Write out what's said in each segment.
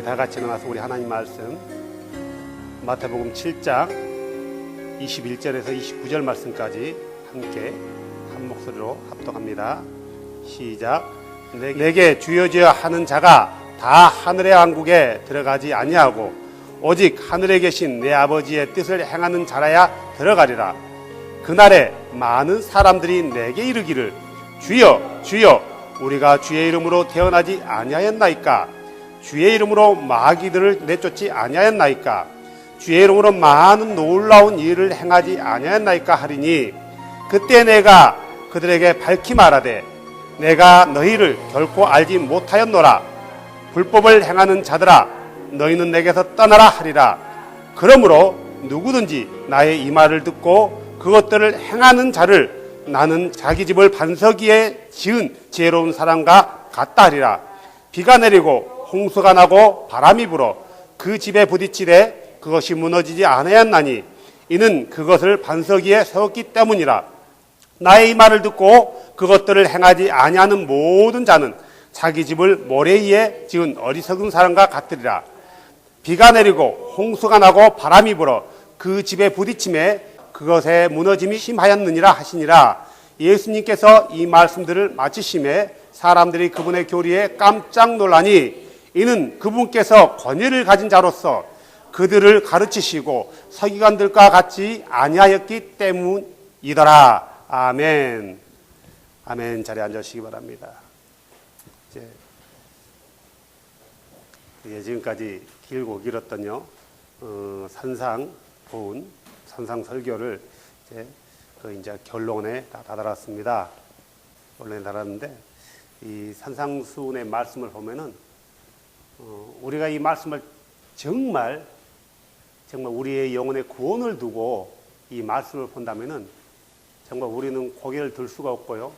다 같이 일어나서 우리 하나님 말씀 마태복음 7장 21절에서 29절 말씀까지 함께 한 목소리로 합독합니다. 시작. 내게 주여 주여 하는 자가 다 하늘의 왕국에 들어가지 아니하고 오직 하늘에 계신 내 아버지의 뜻을 행하는 자라야 들어가리라. 그날에 많은 사람들이 내게 이르기를 주여 주여 우리가 주의 이름으로 태어나지 아니하였나이까? 주의 이름으로 마귀들을 내쫓지 아니하였나이까? 주의 이름으로 많은 놀라운 일을 행하지 아니하였나이까 하리니 그때 내가 그들에게 밝히 말하되 내가 너희를 결코 알지 못하였노라. 불법을 행하는 자들아 너희는 내게서 떠나라 하리라. 그러므로 누구든지 나의 이 말을 듣고 그것들을 행하는 자를 나는 자기 집을 반석 위에 지은 지혜로운 사람과 같다 하리라. 비가 내리고 홍수가 나고 바람이 불어 그 집에 부딪히되 그것이 무너지지 아니하였나니 이는 그것을 반석 위에 세웠기 때문이라. 나의 이 말을 듣고 그것들을 행하지 아니하는 모든 자는 자기 집을 모래 위에 지은 어리석은 사람과 같으리라. 비가 내리고 홍수가 나고 바람이 불어 그 집에 부딪힘에 그것에 무너짐이 심하였느니라 하시니라. 예수님께서 이 말씀들을 마치심에 사람들이 그분의 교리에 깜짝 놀라니 이는 그분께서 권위를 가진 자로서 그들을 가르치시고 서기관들과 같이 아니하였기 때문이더라. 아멘. 아멘. 자리에 앉으시기 바랍니다. 지금까지 길고 길었던요 산상 보훈, 산상 설교를 이제 결론에 다다랐습니다. 결론에 달았는데 이 산상수훈의 말씀을 보면은 우리가 이 말씀을 정말 우리의 영혼의 구원을 두고 이 말씀을 본다면은 정말 우리는 고개를 들 수가 없고요.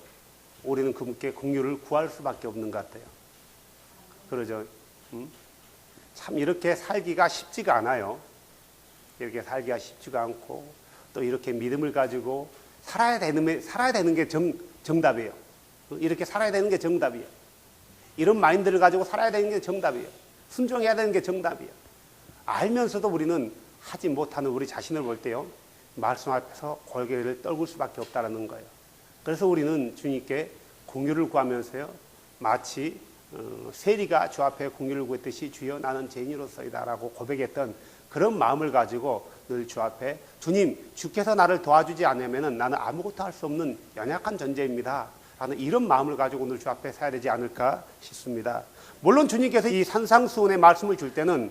우리는 그분께 긍휼을 구할 수밖에 없는 것 같아요. 그러죠. 참 이렇게 살기가 쉽지가 않아요. 이렇게 살기가 쉽지가 않고 또 이렇게 믿음을 가지고 살아야 되는 게 정답이에요. 이렇게 살아야 되는 게 정답이에요. 이런 마인드를 가지고 살아야 되는 게 정답이에요. 순종해야 되는 게 정답이에요. 알면서도 우리는 하지 못하는 우리 자신을 볼 때요, 말씀 앞에서 고개를 떨굴 수밖에 없다는 거예요. 그래서 우리는 주님께 긍휼을 구하면서요, 마치 세리가 주 앞에 긍휼을 구했듯이 주여 나는 죄인으로서이다라고 고백했던 그런 마음을 가지고 늘 주 앞에 주님, 주께서 나를 도와주지 않으면 나는 아무것도 할 수 없는 연약한 존재입니다 라는 이런 마음을 가지고 오늘 주 앞에 서야 되지 않을까 싶습니다. 물론 주님께서 이 산상수훈의 말씀을 줄 때는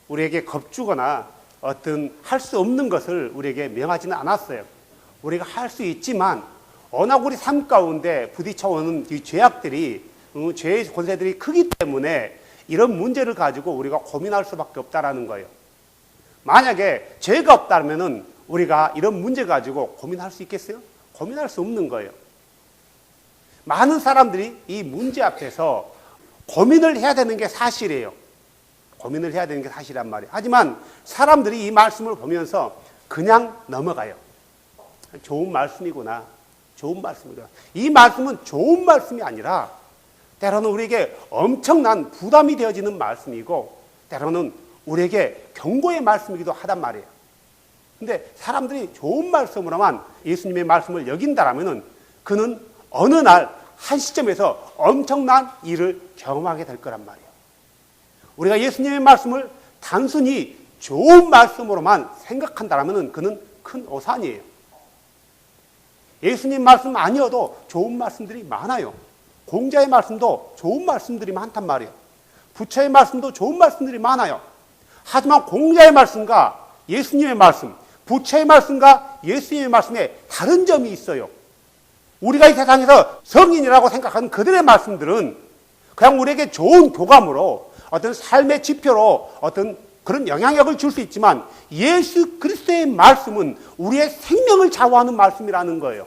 우리에게 겁주거나 어떤 할 수 없는 것을 우리에게 명하지는 않았어요. 우리가 할 수 있지만 워낙 우리 삶 가운데 부딪혀오는 이 죄악들이, 죄의 권세들이 크기 때문에 이런 문제를 가지고 우리가 고민할 수밖에 없다라는 거예요. 만약에 죄가 없다면 우리가 이런 문제 가지고 고민할 수 있겠어요? 고민할 수 없는 거예요. 많은 사람들이 이 문제 앞에서 고민을 해야 되는 게 사실이에요. 고민을 해야 되는 게 사실이란 말이에요. 하지만 사람들이 이 말씀을 보면서 그냥 넘어가요. 좋은 말씀이구나. 좋은 말씀이구나. 이 말씀은 좋은 말씀이 아니라 때로는 우리에게 엄청난 부담이 되어지는 말씀이고 때로는 우리에게 경고의 말씀이기도 하단 말이에요. 근데 사람들이 좋은 말씀으로만 예수님의 말씀을 여긴다라면은 그는 어느 날 한 시점에서 엄청난 일을 경험하게 될 거란 말이에요. 우리가 예수님의 말씀을 단순히 좋은 말씀으로만 생각한다라면은 그는 큰 오산이에요. 예수님 말씀 아니어도 좋은 말씀들이 많아요. 공자의 말씀도 좋은 말씀들이 많단 말이에요. 부처의 말씀도 좋은 말씀들이 많아요. 하지만 공자의 말씀과 예수님의 말씀, 부처의 말씀과 예수님의 말씀에 다른 점이 있어요. 우리가 이 세상에서 성인이라고 생각하는 그들의 말씀들은 그냥 우리에게 좋은 교감으로 어떤 삶의 지표로 어떤 그런 영향력을 줄 수 있지만 예수 그리스도의 말씀은 우리의 생명을 좌우하는 말씀이라는 거예요.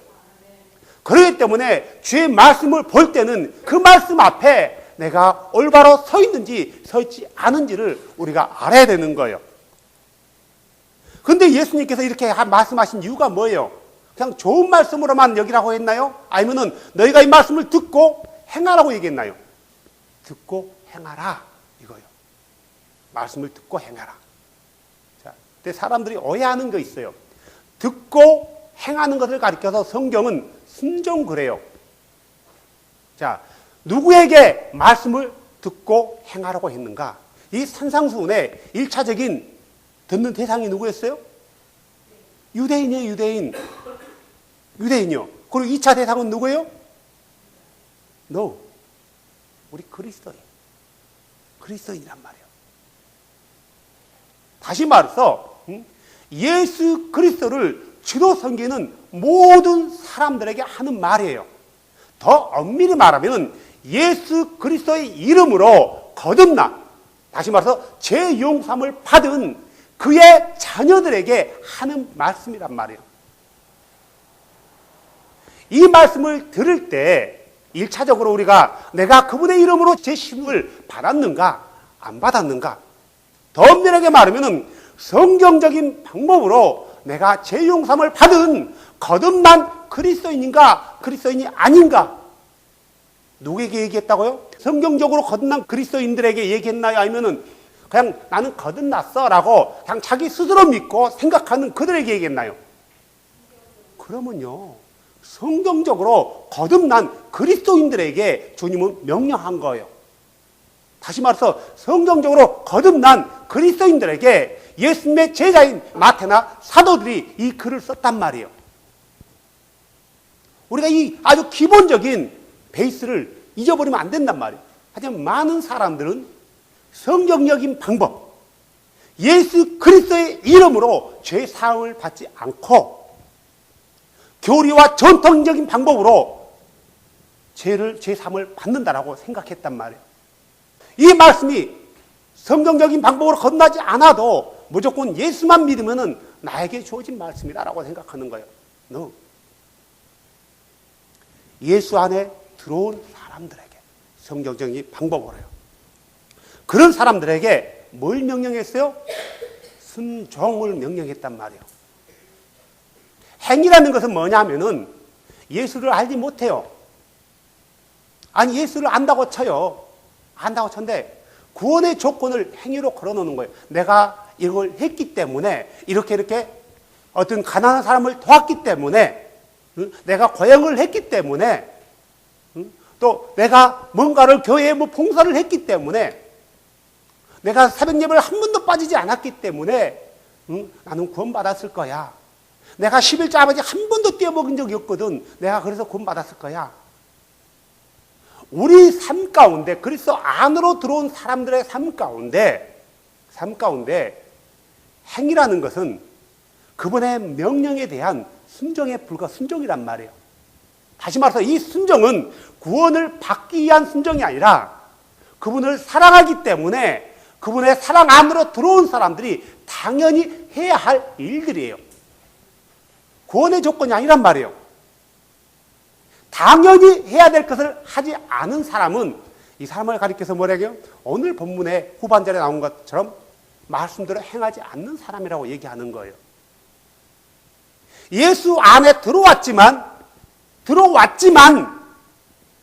그렇기 때문에 주의 말씀을 볼 때는 그 말씀 앞에 내가 올바로 서 있는지 서 있지 않은지를 우리가 알아야 되는 거예요. 그런데 예수님께서 이렇게 말씀하신 이유가 뭐예요? 그냥 좋은 말씀으로만 여기라고 했나요? 아니면은 너희가 이 말씀을 듣고 행하라고 얘기했나요? 듣고 행하라 이거예요. 말씀을 듣고 행하라. 자, 근데 사람들이 오해하는 거 있어요. 듣고 행하는 것을 가리켜서 성경은 순종그래요. 자, 누구에게 말씀을 듣고 행하라고 했는가? 이 산상수훈의 1차적인 듣는 대상이 누구였어요? 유대인이에요, 유대인. 유대인이요. 그리고 2차 대상은 누구예요? No. 우리 그리스도인. 그리스도인이란 말이에요. 다시 말해서 예수 그리스도를 주로 섬기는 모든 사람들에게 하는 말이에요. 더 엄밀히 말하면 예수 그리스도의 이름으로 거듭나, 다시 말해서 죄 용서함을 받은 그의 자녀들에게 하는 말씀이란 말이에요. 이 말씀을 들을 때 1차적으로 우리가 내가 그분의 이름으로 제심을 받았는가 안 받았는가, 더 엄밀하게 말하면 성경적인 방법으로 내가 죄 용서함을 받은 거듭난 그리스도인인가 그리스도인이 아닌가, 누구에게 얘기했다고요? 성경적으로 거듭난 그리스도인들에게 얘기했나요? 아니면은 그냥 나는 거듭났어 라고 그냥 자기 스스로 믿고 생각하는 그들에게 얘기했나요? 그러면요, 성경적으로 거듭난 그리스도인들에게 주님은 명령한 거예요. 다시 말해서 성경적으로 거듭난 그리스도인들에게 예수님의 제자인 마태나 사도들이 이 글을 썼단 말이에요. 우리가 이 아주 기본적인 베이스를 잊어버리면 안 된단 말이에요. 하지만 많은 사람들은 성경적인 방법, 예수 그리스도의 이름으로 죄 사함을 받지 않고 교리와 전통적인 방법으로 죄 사함을 받는다라고 생각했단 말이에요. 이 말씀이 성경적인 방법으로 거듭나지 않아도 무조건 예수만 믿으면 나에게 주어진 말씀이다라고 생각하는 거예요. No. 예수 안에 들어온 사람들에게 성경적인 방법으로요. 그런 사람들에게 뭘 명령했어요? 순종을 명령했단 말이에요. 행위라는 것은 뭐냐면은 예수를 알지 못해요. 아니, 예수를 안다고 쳐요. 안다고 쳤는데 구원의 조건을 행위로 걸어놓는 거예요. 내가 이걸 했기 때문에, 이렇게 어떤 가난한 사람을 도왔기 때문에, 내가 고행을 했기 때문에, 또 내가 뭔가를 교회에 봉사를 했기 때문에, 내가 새벽 예배를 한 번도 빠지지 않았기 때문에 나는 구원받았을 거야. 내가 11조 아버지 한 번도 떼어먹은 적이 없거든. 내가 그래서 구원받았을 거야. 우리 삶 가운데, 그리스도 안으로 들어온 사람들의 삶 가운데 행위라는 것은 그분의 명령에 대한 순종에 불과 순종이란 말이에요. 다시 말해서 이 순종은 구원을 받기 위한 순종이 아니라 그분을 사랑하기 때문에 그분의 사랑 안으로 들어온 사람들이 당연히 해야 할 일들이에요. 구원의 조건이 아니란 말이에요. 당연히 해야 될 것을 하지 않은 사람은 이 사람을 가리켜서 뭐라고요? 오늘 본문의 후반절에 나온 것처럼 말씀대로 행하지 않는 사람이라고 얘기하는 거예요. 예수 안에 들어왔지만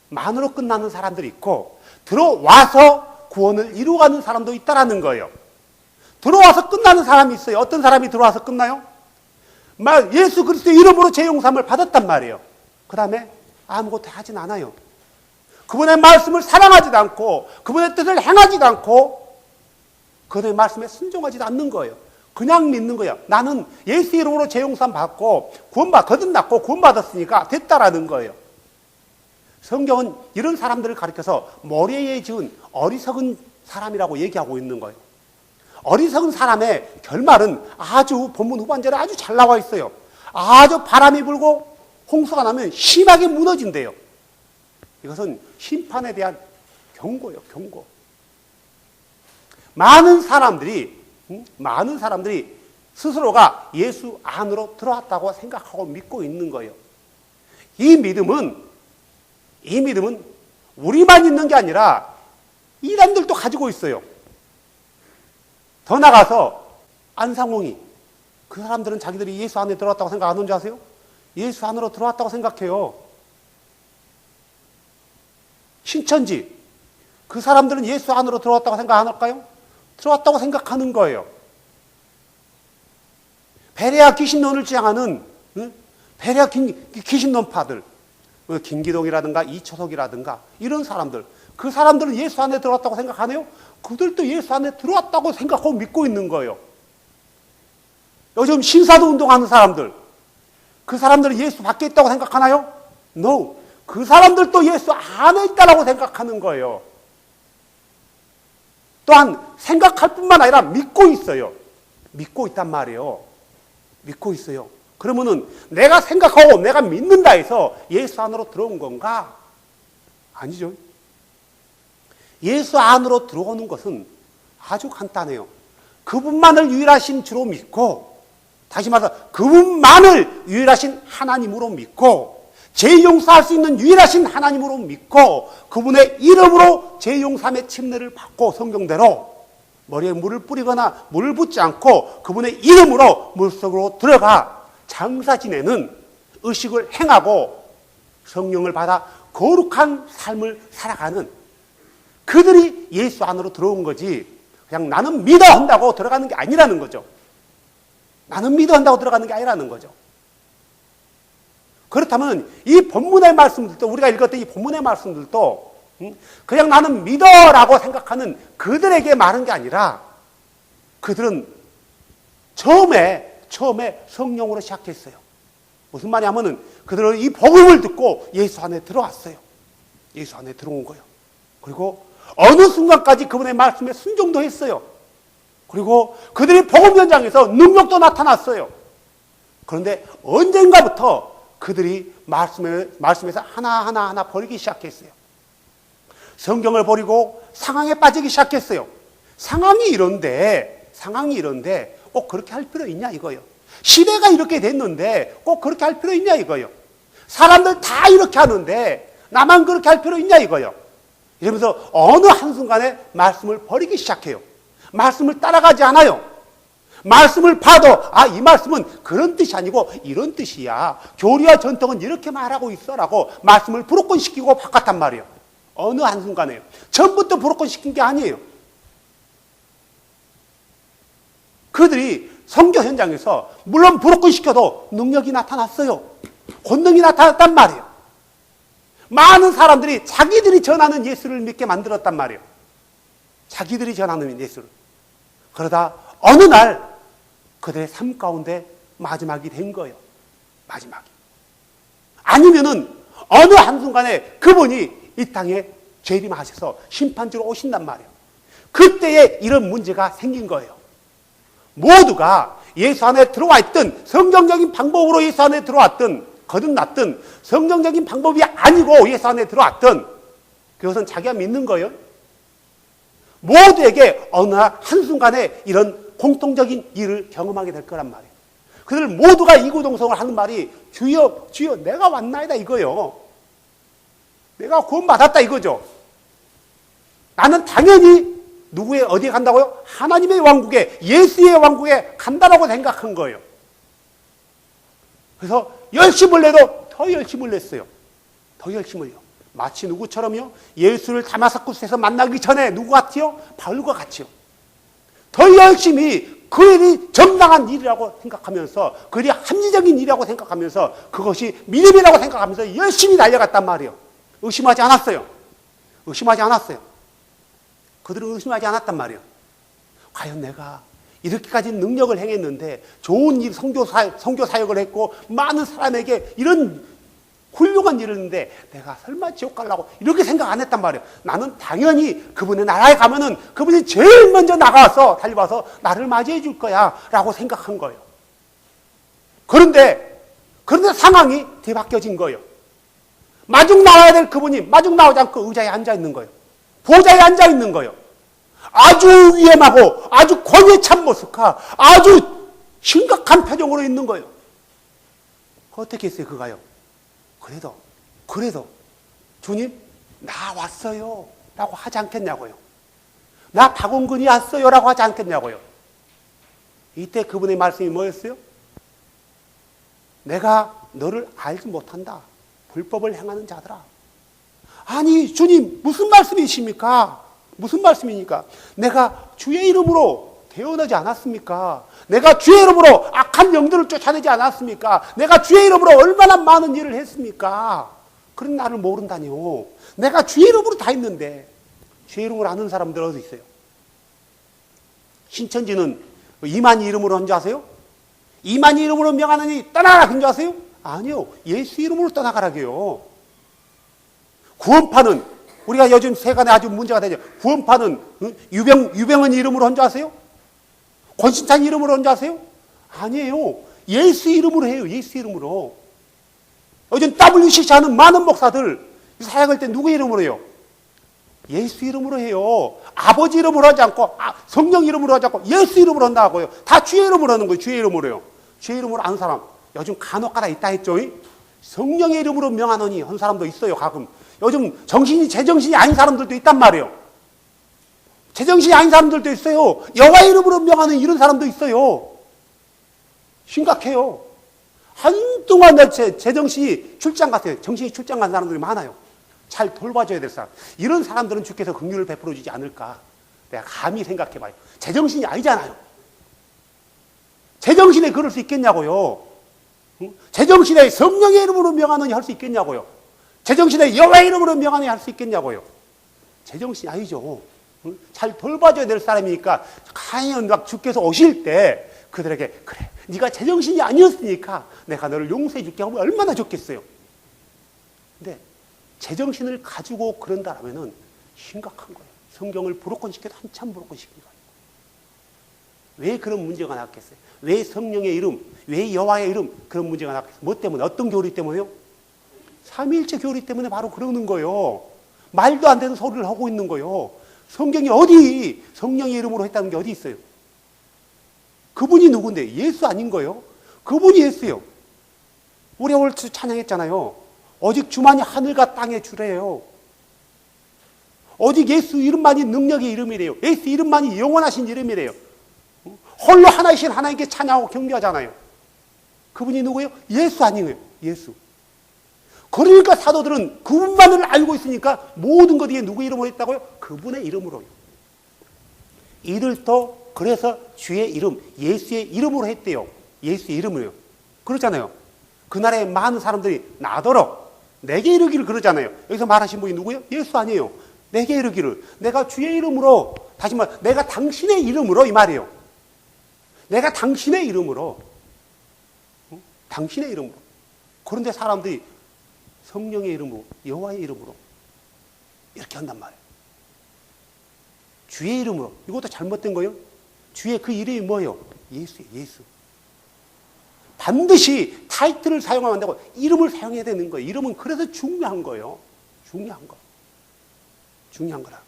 만으로 끝나는 사람들이 있고, 들어와서 구원을 이루어가는 사람도 있다라는 거예요. 들어와서 끝나는 사람이 있어요. 어떤 사람이 들어와서 끝나요? 예수 그리스도의 이름으로 죄 용서함을 받았단 말이에요. 그 다음에 아무것도 하진 않아요. 그분의 말씀을 사랑하지도 않고 그분의 뜻을 행하지도 않고 그분의 말씀에 순종하지도 않는 거예요. 그냥 믿는 거예요. 나는 예수 이름으로 죄 용서함 받고 거듭났고 구원받았으니까 됐다라는 거예요. 성경은 이런 사람들을 가리켜서 모래에 지은 어리석은 사람이라고 얘기하고 있는 거예요. 어리석은 사람의 결말은 아주 본문 후반절에 아주 잘 나와 있어요. 아주 바람이 불고 홍수가 나면 심하게 무너진대요. 이것은 심판에 대한 경고예요, 경고. 많은 사람들이 스스로가 예수 안으로 들어왔다고 생각하고 믿고 있는 거예요. 이 믿음은 우리만 있는 게 아니라 이단들도 가지고 있어요. 더 나가서 안상홍이, 그 사람들은 자기들이 예수 안에 들어왔다고 생각 안 하는 줄 아세요? 예수 안으로 들어왔다고 생각해요. 신천지, 그 사람들은 예수 안으로 들어왔다고 생각 안 할까요? 들어왔다고 생각하는 거예요. 베레아 귀신론을 주장하는 베레아 귀신론파들, 김기동이라든가 이초석이라든가 이런 사람들, 그 사람들은 예수 안에 들어왔다고 생각하네요? 그들도 예수 안에 들어왔다고 생각하고 믿고 있는 거예요. 요즘 신사도 운동하는 사람들, 그 사람들은 예수 밖에 있다고 생각하나요? No. 그 사람들도 예수 안에 있다고 생각하는 거예요. 또한 생각할 뿐만 아니라 믿고 있어요. 믿고 있단 말이에요. 믿고 있어요. 그러면은 내가 생각하고 내가 믿는다 해서 예수 안으로 들어온 건가? 아니죠. 예수 안으로 들어오는 것은 아주 간단해요. 그분만을 유일하신 주로 믿고, 다시 말해서 그분만을 유일하신 하나님으로 믿고, 죄 용서할 수 있는 유일하신 하나님으로 믿고, 그분의 이름으로 죄 용서함의 침례를 받고, 성경대로 머리에 물을 뿌리거나 물을 붓지 않고 그분의 이름으로 물속으로 들어가 장사 지내는 의식을 행하고 성령을 받아 거룩한 삶을 살아가는 그들이 예수 안으로 들어온 거지, 그냥 나는 믿어 한다고 들어가는 게 아니라는 거죠. 나는 믿어 한다고 들어가는 게 아니라는 거죠. 그렇다면 이 본문의 말씀들도, 우리가 읽었던 이 본문의 말씀들도 그냥 나는 믿어라고 생각하는 그들에게 말한 게 아니라, 그들은 처음에 성령으로 시작했어요. 무슨 말이냐면은 그들은 이 복음을 듣고 예수 안에 들어왔어요. 예수 안에 들어온 거예요. 그리고 어느 순간까지 그분의 말씀에 순종도 했어요. 그리고 그들이 복음 현장에서 능력도 나타났어요. 그런데 언젠가부터 그들이 말씀에서 하나하나 버리기 시작했어요. 성경을 버리고 상황에 빠지기 시작했어요. 상황이 이런데 꼭 그렇게 할 필요 있냐 이거예요. 시대가 이렇게 됐는데 꼭 그렇게 할 필요 있냐 이거예요. 사람들 다 이렇게 하는데 나만 그렇게 할 필요 있냐 이거예요. 이러면서 어느 한순간에 말씀을 버리기 시작해요. 말씀을 따라가지 않아요. 말씀을 봐도 이 말씀은 그런 뜻이 아니고 이런 뜻이야. 교리와 전통은 이렇게 말하고 있어라고 말씀을 브로큰시키고 바꿨단 말이에요. 어느 한순간에요. 처음부터 브로큰시킨 게 아니에요. 그들이 선교 현장에서 물론 브로큰시켜도 능력이 나타났어요. 권능이 나타났단 말이에요. 많은 사람들이 자기들이 전하는 예수를 믿게 만들었단 말이에요. 자기들이 전하는 예수를. 그러다 어느 날 그들의 삶 가운데 마지막이 된 거예요. 마지막이. 아니면은 어느 한순간에 그분이 이 땅에 재림하셔서 심판주로 오신단 말이에요. 그때에 이런 문제가 생긴 거예요. 모두가 예수 안에 들어와 있던, 성경적인 방법으로 예수 안에 들어왔던, 거듭났던, 성경적인 방법이 아니고 예수 안에 들어왔던, 그것은 자기가 믿는 거예요. 모두에게 어느 한순간에 이런 공통적인 일을 경험하게 될 거란 말이에요. 그들 모두가 이구동성을 하는 말이 주여 주여 내가 왔나이다 이거요. 내가 구원받았다 이거죠. 나는 당연히 누구의 어디에 간다고요? 하나님의 왕국에, 예수의 왕국에 간다라고 생각한 거예요. 그래서 열심을 내도 더 열심을 냈어요. 더 열심을요. 마치 누구처럼요? 예수를 다마스쿠스에서 만나기 전에 누구 같이요? 바울과 같이요. 더 열심히 그 일이 정당한 일이라고 생각하면서, 그 일이 합리적인 일이라고 생각하면서, 그것이 믿음이라고 생각하면서 열심히 달려갔단 말이에요. 의심하지 않았어요. 의심하지 않았어요. 그들은 의심하지 않았단 말이에요. 과연 내가 이렇게까지 능력을 행했는데, 좋은 일, 선교 사역을 했고, 많은 사람에게 이런 훌륭한 일을 했는데, 내가 설마 지옥 가려고 이렇게 생각 안 했단 말이에요. 나는 당연히 그분의 나라에 가면은 그분이 제일 먼저 나가서 달려와서 나를 맞이해 줄 거야 라고 생각한 거예요. 그런데 상황이 뒤바뀌어진 거예요. 마중 나와야 될 그분이 마중 나오지 않고 의자에 앉아 있는 거예요. 보좌에 앉아 있는 거예요. 아주 위험하고 아주 권위에 찬 모습과 아주 심각한 표정으로 있는 거예요. 어떻게 했어요, 그가요? 그래도 주님 나 왔어요 라고 하지 않겠냐고요. 나 박원근이 왔어요 라고 하지 않겠냐고요. 이때 그분의 말씀이 뭐였어요? 내가 너를 알지 못한다. 불법을 행하는 자들아. 아니 주님 무슨 말씀이십니까? 무슨 말씀입니까? 내가 주의 이름으로 태어나지 않았습니까? 내가 주의 이름으로 악한 영들을 쫓아내지 않았습니까? 내가 주의 이름으로 얼마나 많은 일을 했습니까? 그런 나를 모른다뇨. 내가 주의 이름으로 다 했는데 주의 이름으로 아는 사람들 어디 있어요? 신천지는 이만희 이름으로 한 줄 아세요? 이만희 이름으로 명하느니 떠나라 그런 줄 아세요? 아니요. 예수 이름으로 떠나가라게요. 구원파는 우리가 요즘 세간에 아주 문제가 되죠. 구원파는 유병헌 이름으로 한 줄 아세요? 권신찬 이름으로 한 줄 아세요? 아니에요. 예수 이름으로 해요. 예수 이름으로. 요즘 WCC 하는 많은 목사들 사역할 때 누구 이름으로 해요? 예수 이름으로 해요. 아버지 이름으로 하지 않고 성령 이름으로 하지 않고 예수 이름으로 한다고요. 다 주의 이름으로 하는 거예요. 주의 이름으로요. 주의 이름으로 아는 사람 요즘 간혹가다 있다 했죠. 성령의 이름으로 명하노니 한 사람도 있어요. 가끔. 요즘 제정신이 아닌 사람들도 있단 말이에요. 제정신이 아닌 사람들도 있어요. 여호와 이름으로 명하는 이런 사람도 있어요. 심각해요. 한동안 제정신이 출장 갔어요. 정신이 출장 간 사람들이 많아요. 잘 돌봐줘야 될 사람. 이런 사람들은 주께서 긍휼을 베풀어 주지 않을까. 내가 감히 생각해봐요. 제정신이 아니잖아요. 제정신에 그럴 수 있겠냐고요. 제정신에 성령의 이름으로 명하느니 할 수 있겠냐고요. 제정신에 여호와의 이름으로 명하느니 할 수 있겠냐고요. 제정신이 아니죠. 잘 돌봐줘야 될 사람이니까 과연 막 주께서 오실 때 그들에게 그래 네가 제정신이 아니었으니까 내가 너를 용서해 줄게 하면 얼마나 좋겠어요. 근데 제정신을 가지고 그런다라면은 심각한 거예요. 성경을 브로큰시켜도 한참 브로큰시킨 거예요. 왜 그런 문제가 났겠어요? 왜 성령의 이름, 왜 여호와의 이름 그런 문제가 났겠어요? 뭐 때문에? 어떤 교리 때문에요? 삼위일체 교리 때문에 바로 그러는 거예요. 말도 안 되는 소리를 하고 있는 거예요. 성경이 어디 성령의 이름으로 했다는 게 어디 있어요? 그분이 누군데? 예수 아닌 거예요? 그분이 예수예요. 우리 오늘 찬양했잖아요. 오직 주만이 하늘과 땅의 주래요. 오직 예수 이름만이 능력의 이름이래요. 예수 이름만이 영원하신 이름이래요. 홀로 하나이신 하나님께 찬양하고 경배하잖아요. 그분이 누구예요? 예수 아니에요. 예수. 그러니까 사도들은 그분만을 알고 있으니까 모든 것 뒤에 누구 이름으로 했다고요? 그분의 이름으로요. 이들도 그래서 주의 이름, 예수의 이름으로 했대요. 예수의 이름으로요. 그러잖아요. 그날에 많은 사람들이 나더러 내게 이르기를 그러잖아요. 여기서 말하신 분이 누구예요? 예수 아니에요. 내게 이르기를. 내가 주의 이름으로, 다시 말, 내가 당신의 이름으로 이 말이에요. 내가 당신의 이름으로. 당신의 이름으로. 그런데 사람들이 성령의 이름으로, 여호와의 이름으로 이렇게 한단 말이에요. 주의 이름으로. 이것도 잘못된 거예요. 주의 그 이름이 뭐예요? 예수예요. 예수. 반드시 타이틀을 사용하면 안 되고 이름을 사용해야 되는 거예요. 이름은 그래서 중요한 거예요. 중요한 거. 중요한 거라.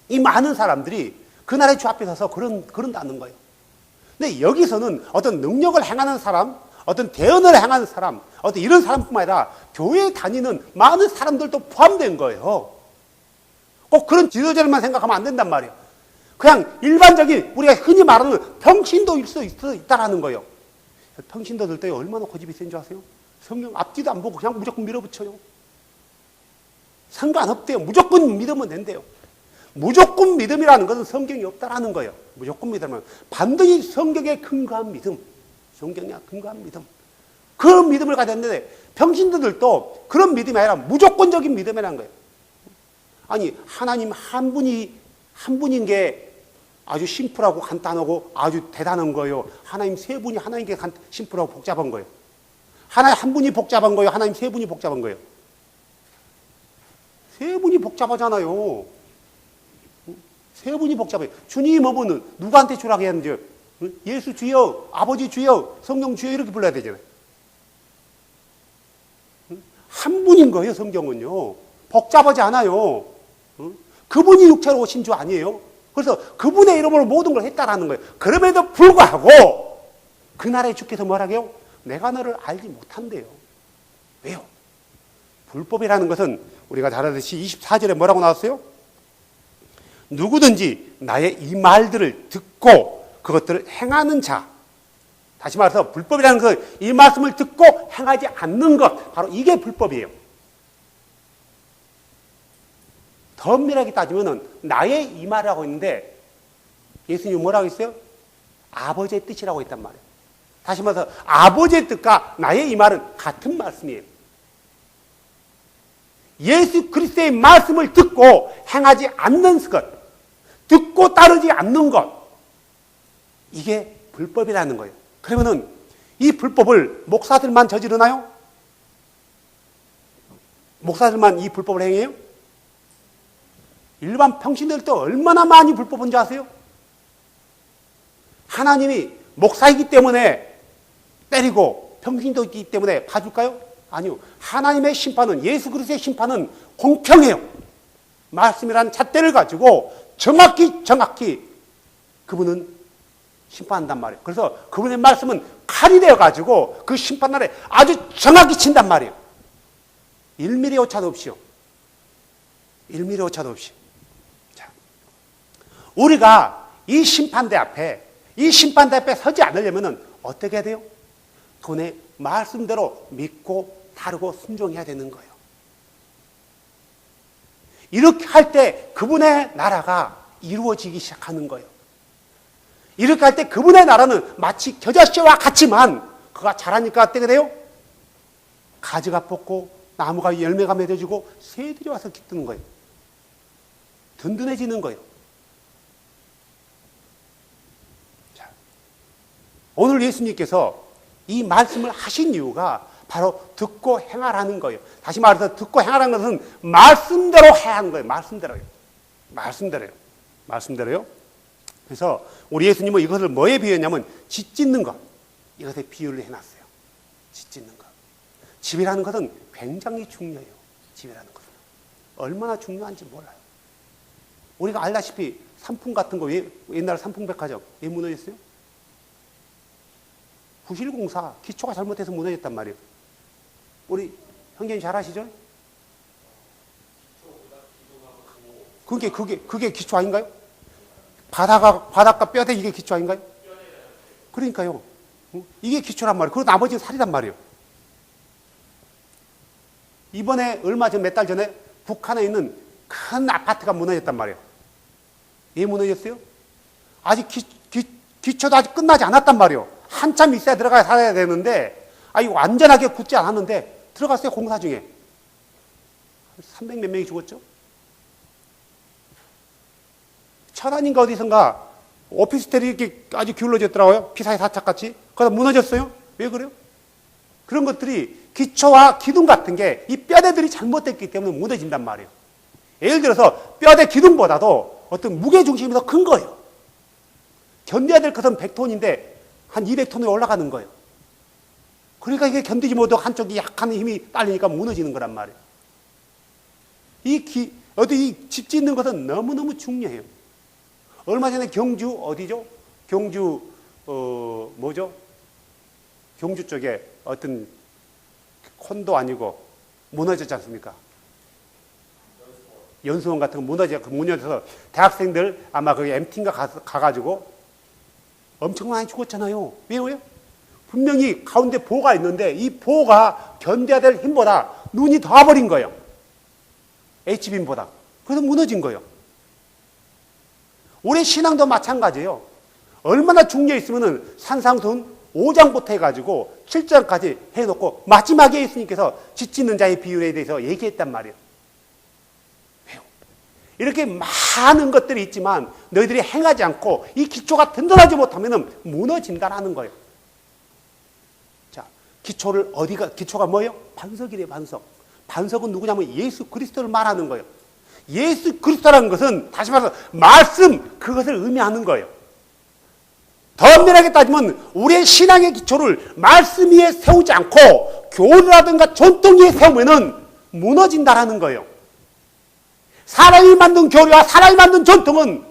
이 많은 사람들이 그날의 주 앞에 서서 그런다는 거예요. 근데 여기서는 어떤 능력을 행하는 사람, 어떤 대언을 행하는 사람, 어떤 이런 사람뿐만 아니라 교회에 다니는 많은 사람들도 포함된 거예요. 꼭 그런 지도자들만 생각하면 안 된단 말이에요. 그냥 일반적인 우리가 흔히 말하는 평신도일 수 있다라는 거예요. 평신도들 때 얼마나 고집이 센 줄 아세요? 성경 앞뒤도 안 보고 그냥 무조건 밀어붙여요. 상관없대요. 무조건 믿으면 된대요. 무조건 믿음이라는 것은 성경이 없다라는 거예요. 무조건 믿으면 반드시 성경에 근거한 믿음. 성경에 근거한 믿음. 그런 믿음을 가져야 되는데 평신도들도 그런 믿음이 아니라 무조건적인 믿음이라는 거예요. 아니 하나님 한 분인 게 아주 심플하고 간단하고 아주 대단한 거예요. 하나님 세 분이 하나인 게 심플하고 복잡한 거예요. 하나님 한 분이 복잡한 거예요. 하나님 세 분이 복잡한 거예요. 세 분이 복잡하잖아요. 세 분이 복잡해요. 주님 어머는 누구한테 주라고 했는지 예수 주여, 아버지 주여, 성령 주여 이렇게 불러야 되잖아요. 한 분인 거예요. 성경은요. 복잡하지 않아요. 그분이 육체로 오신 주 아니에요. 그래서 그분의 이름으로 모든 걸 했다라는 거예요. 그럼에도 불구하고 그날에 주께서 뭐라고 해요? 내가 너를 알지 못한대요. 왜요? 불법이라는 것은 우리가 잘 아듯이 24절에 뭐라고 나왔어요? 누구든지 나의 이 말들을 듣고 그것들을 행하는 자. 다시 말해서 불법이라는 것은 이 말씀을 듣고 행하지 않는 것. 바로 이게 불법이에요. 더 엄밀하게 따지면 나의 이 말이라고 있는데 예수님이 뭐라고 했어요? 아버지의 뜻이라고 했단 말이에요. 다시 말해서 아버지의 뜻과 나의 이 말은 같은 말씀이에요. 예수 그리스도의 말씀을 듣고 행하지 않는 것, 듣고 따르지 않는 것, 이게 불법이라는 거예요. 그러면은 이 불법을 목사들만 저지르나요? 목사들만 이 불법을 행해요? 일반 평신들도 얼마나 많이 불법인 줄 아세요? 하나님이 목사이기 때문에 때리고 평신도이기 때문에 봐줄까요? 아니요. 하나님의 심판은, 예수 그리스도의 심판은 공평해요. 말씀이라는 잣대를 가지고 정확히 그분은 심판한단 말이에요. 그래서 그분의 말씀은 칼이 되어가지고 그 심판날에 아주 정확히 친단 말이에요. 1mm 오차도 없이요. 1mm 오차도 없이. 자, 우리가 이 심판대 앞에 서지 않으려면 어떻게 해야 돼요? 그분의 말씀대로 믿고 다르고 순종해야 되는 거예요. 이렇게 할 때 그분의 나라가 이루어지기 시작하는 거예요. 이렇게 할 때 그분의 나라는 마치 겨자씨와 같지만 그가 자라니까 어떻게 돼요? 가지가 뽑고 나무가 열매가 맺어지고 새들이 와서 깃드는 거예요. 든든해지는 거예요. 자, 오늘 예수님께서 이 말씀을 하신 이유가 바로 듣고 행하라는 거예요. 다시 말해서 듣고 행하라는 것은 말씀대로 해야 하는 거예요. 말씀대로요. 말씀대로요. 그래서 우리 예수님은 이것을 뭐에 비유했냐면 집 짓는 것, 이것에 비유를 해놨어요. 집 짓는 것. 집이라는 것은 굉장히 중요해요. 집이라는 것은 얼마나 중요한지 몰라요. 우리가 알다시피 삼풍 같은 거, 옛날 삼풍백화점 왜 무너졌어요? 부실공사, 기초가 잘못해서 무너졌단 말이에요. 우리 형제님 잘 아시죠? 그게 기초 아닌가요? 바닥과 뼈대 이게 기초 아닌가요? 그러니까요. 이게 기초란 말이에요. 그리고 나머지는 살이란 말이에요. 이번에 얼마 전, 몇 달 전에 북한에 있는 큰 아파트가 무너졌단 말이에요. 왜 무너졌어요? 아직 기초도 아직 끝나지 않았단 말이에요. 한참 있어야 들어가야 살아야 되는데, 완전하게 굳지 않았는데, 들어갔어요, 공사 중에. 300 몇 명이 죽었죠? 천안인가 어디선가 오피스텔이 이렇게 아주 기울어졌더라고요. 피사의 사착같이. 그러다 무너졌어요. 왜 그래요? 그런 것들이 기초와 기둥 같은 게 이 뼈대들이 잘못됐기 때문에 무너진단 말이에요. 예를 들어서 뼈대 기둥보다도 어떤 무게중심이 더 큰 거예요. 견뎌야 될 것은 100톤인데 한 200톤에 올라가는 거예요. 그러니까 이게 견디지 못하고 한쪽이 약한 힘이 딸리니까 무너지는 거란 말이에요. 이 집 짓는 것은 너무너무 중요해요. 얼마 전에 경주 어디죠? 경주 경주 쪽에 어떤 콘도 아니고 무너졌지 않습니까? 연수원 같은 거 무너져서 대학생들 아마 거기 MT인가 가가지고 엄청 많이 죽었잖아요. 왜요? 분명히 가운데 보가 있는데 이 보가 견뎌야 될 힘보다 눈이 더 와버린 거예요. H빔보다. 그래서 무너진 거예요. 우리 신앙도 마찬가지예요. 얼마나 중요해 있으면은 산상수훈 5장부터 해가지고 7장까지 해놓고 마지막에 예수님께서 집 짓는 자의 비율에 대해서 얘기했단 말이에요. 왜요? 이렇게 많은 것들이 있지만 너희들이 행하지 않고 이 기초가 든든하지 못하면 무너진다라는 거예요. 자, 기초가 뭐예요? 반석이래요, 반석. 반석은 누구냐면 예수 그리스도를 말하는 거예요. 예수 그리스도라는 것은 다시 말해서 말씀, 그것을 의미하는 거예요. 더 엄밀하게 따지면 우리의 신앙의 기초를 말씀 위에 세우지 않고 교리라든가 전통 위에 세우면은 무너진다라는 거예요. 사람이 만든 교리와 사람이 만든 전통은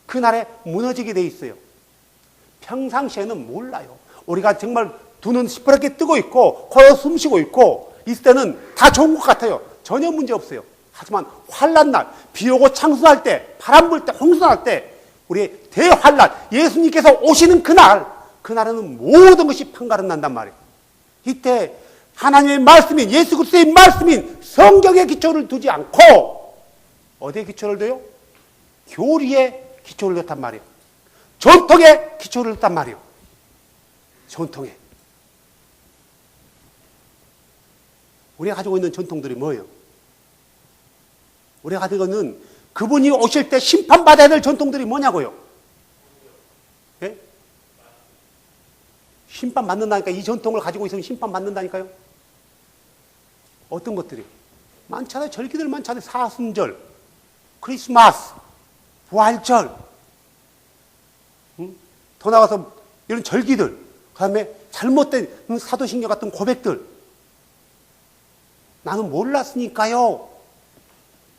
그날에 무너지게 돼 있어요. 평상시에는 몰라요. 우리가 정말 두 눈 시퍼렇게 뜨고 있고 코로 숨 쉬고 있고 있을 때는 다 좋은 것 같아요. 전혀 문제 없어요. 하지만 환난 날, 비 오고 창수할 때, 바람 불 때, 홍수 날 때, 우리의 대환난, 예수님께서 오시는 그날에는 모든 것이 판가름 난단 말이에요. 이때 하나님의 말씀인, 예수 그리스도의 말씀인 성경의 기초를 두지 않고 어디에 기초를 둬요? 교리에 기초를 뒀단 말이에요. 전통에 기초를 뒀단 말이에요. 전통에. 우리가 가지고 있는 전통들이 뭐예요? 우리가 가지고 있는 그분이 오실 때 심판받아야 될 전통들이 뭐냐고요? 예? 심판받는다니까. 이 전통을 가지고 있으면 심판받는다니까요. 어떤 것들이? 많잖아요. 절기들 많잖아요. 사순절, 크리스마스, 부활절, 더 나가서 이런 절기들, 그 다음에 잘못된 사도신경 같은 고백들. 나는 몰랐으니까요.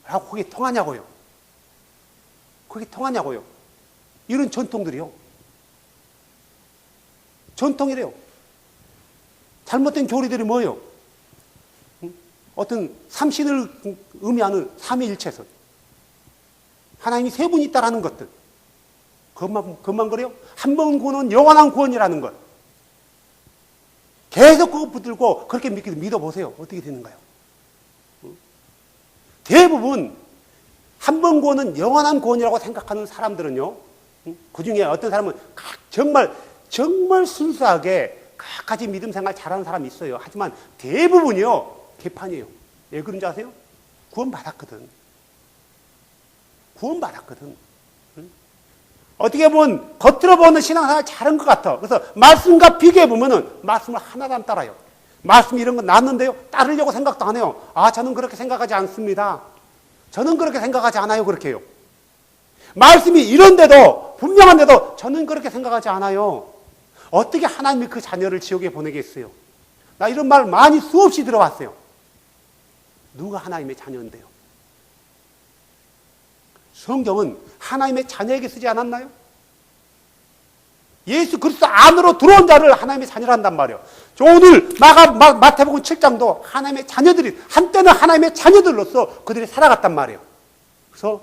라고 그게 통하냐고요. 그게 통하냐고요. 이런 전통들이요. 전통이래요. 잘못된 교리들이 뭐예요? 어떤 삼신을 의미하는 삼위일체설. 하나님이 세 분이 있다라는 것들. 그것만 그래요? 한 번 구원은 영원한 구원이라는 것. 계속 그거 붙들고 그렇게 믿어보세요. 어떻게 되는가요? 대부분 한 번 구원은 영원한 구원이라고 생각하는 사람들은요. 그 중에 어떤 사람은 정말 순수하게 끝까지 믿음 생활 잘하는 사람이 있어요. 하지만 대부분이요. 개판이에요. 왜 그런지 아세요? 구원받았거든. 어떻게 보면 겉으로 보는 신앙생활 잘한 것 같아. 그래서 말씀과 비교해보면 말씀을 하나도 안 따라요. 말씀 이런 거 났는데요. 따르려고 생각도 안 해요. 저는 그렇게 생각하지 않습니다. 저는 그렇게 생각하지 않아요. 그렇게 해요. 말씀이 이런데도 분명한데도 저는 그렇게 생각하지 않아요. 어떻게 하나님이 그 자녀를 지옥에 보내겠어요? 나 이런 말 많이 수없이 들어봤어요. 누가 하나님의 자녀인데요? 성경은 하나님의 자녀에게 쓰지 않았나요? 예수 그리스도 안으로 들어온 자를 하나님의 자녀라 한단 말이에요. 오늘 마태복음 7장도 하나님의 자녀들이 한때는 하나님의 자녀들로서 그들이 살아갔단 말이에요. 그래서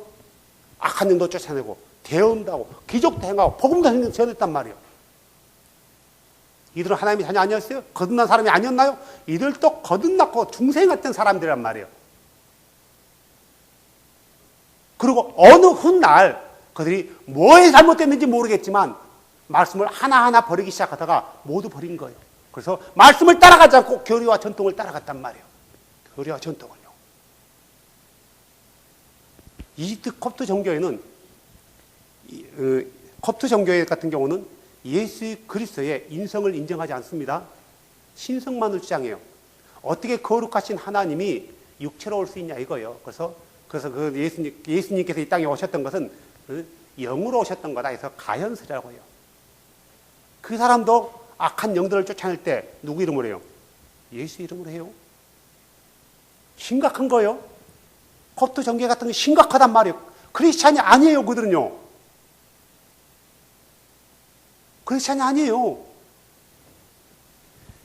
악한 영도 쫓아내고 대언도 하고 기적도 행하고 복음도 전했단 말이에요. 이들은 하나님의 자녀 아니었어요? 거듭난 사람이 아니었나요? 이들도 거듭났고 중생했던 사람들이란 말이에요. 그리고 어느 훗날 그들이 뭐에 잘못됐는지 모르겠지만 말씀을 하나하나 버리기 시작하다가 모두 버린 거예요. 그래서 말씀을 따라가지 않고 교리와 전통을 따라갔단 말이에요. 교리와 전통을요. 이집트 콥트 종교회는 콥트 종교회 같은 경우는 예수 그리스도의 인성을 인정하지 않습니다. 신성만을 주장해요. 어떻게 거룩하신 하나님이 육체로 올 수 있냐 이거예요. 그래서 그 예수님께서 이 땅에 오셨던 것은 영으로 오셨던 거다 해서 가현설이라고 해요. 그 사람도 악한 영들을 쫓아낼 때 누구 이름으로 해요? 예수 이름으로 해요. 심각한 거예요. 콥트 종교 같은 게 심각하단 말이에요. 크리스찬이 아니에요. 그들은요. 크리스찬이 아니에요.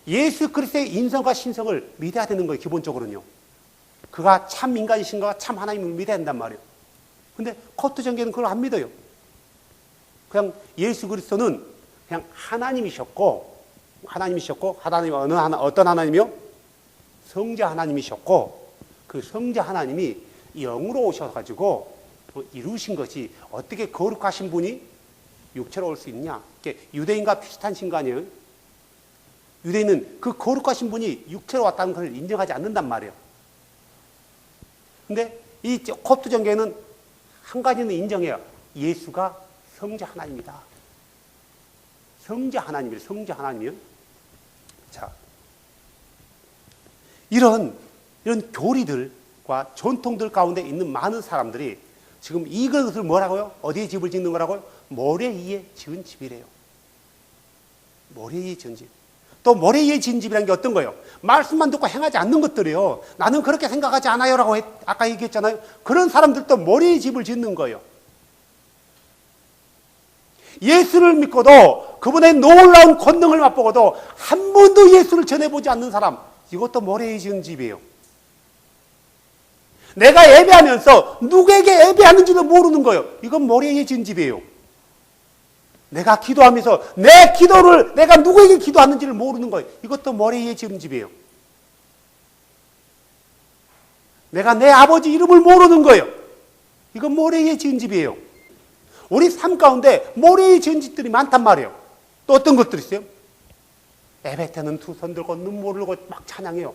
예수 그리스도의 인성과 신성을 믿어야 되는 거예요. 기본적으로는요. 그가 참 인간이신가 참 하나님을 믿어야 된단 말이에요. 근데 콥트 종교는 그걸 안 믿어요. 그냥 예수 그리스도는 그냥 하나님이셨고 하나님이 어떤 하나님이요? 성자 하나님이셨고 그 성자 하나님이 영으로 오셔가지고 이루신 것이 어떻게 거룩하신 분이 육체로 올 수 있냐? 유대인과 비슷한 신간이에요. 유대인은 그 거룩하신 분이 육체로 왔다는 것을 인정하지 않는단 말이에요. 근데 이 콥트 종교에는 한 가지는 인정해요. 예수가 성자 하나님이다. 성자 하나님이요. 자, 이런 교리들과 전통들 가운데 있는 많은 사람들이 지금 이것을 뭐라고요? 어디에 집을 짓는 거라고요? 모래 위에 지은 집이래요. 모래 위에 지은 집. 또 모래 위에 지은 집이라는 게 어떤 거예요? 말씀만 듣고 행하지 않는 것들이에요. 나는 그렇게 생각하지 않아요 라고 아까 얘기했잖아요. 그런 사람들도 모래 위에 집을 짓는 거예요. 예수를 믿고도 그분의 놀라운 권능을 맛보고도 한 번도 예수를 전해보지 않는 사람, 이것도 모래 위에 지은 집이에요. 내가 예배하면서 누구에게 예배하는지도 모르는 거예요. 이건 모래 위에 지은 집이에요. 내가 기도하면서 내 기도를 내가 누구에게 기도하는지를 모르는 거예요. 이것도 모래 위에 지은 집이에요. 내가 내 아버지 이름을 모르는 거예요. 이건 모래에 지은 집이에요. 우리 삶 가운데 모래에 지은 집들이 많단 말이에요. 또 어떤 것들이 있어요? 에베테는 두 손 들고 눈물을 흘리고 막 찬양해요.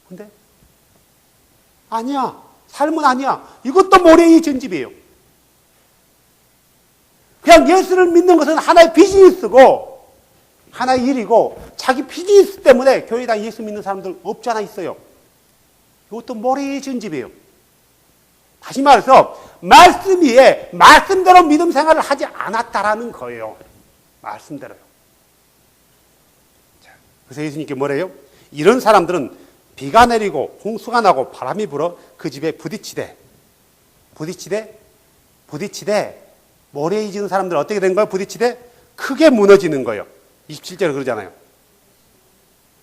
근데 아니야. 삶은 아니야. 이것도 모래에 지은 집이에요. 그냥 예수를 믿는 것은 하나의 비즈니스고 하나의 일이고 자기 비즈니스 때문에 교회에 예수 믿는 사람들 없지 않아 있어요. 이것도 모래에 지은 집이에요. 다시 말해서 말씀 위에 말씀대로 믿음 생활을 하지 않았다라는 거예요. 말씀대로요. 자, 그래서 예수님께 뭐래요? 이런 사람들은 비가 내리고 홍수가 나고 바람이 불어 그 집에 부딪히되 모래에 지은 사람들은 어떻게 된 거예요? 부딪히되 크게 무너지는 거예요. 27절에 그러잖아요.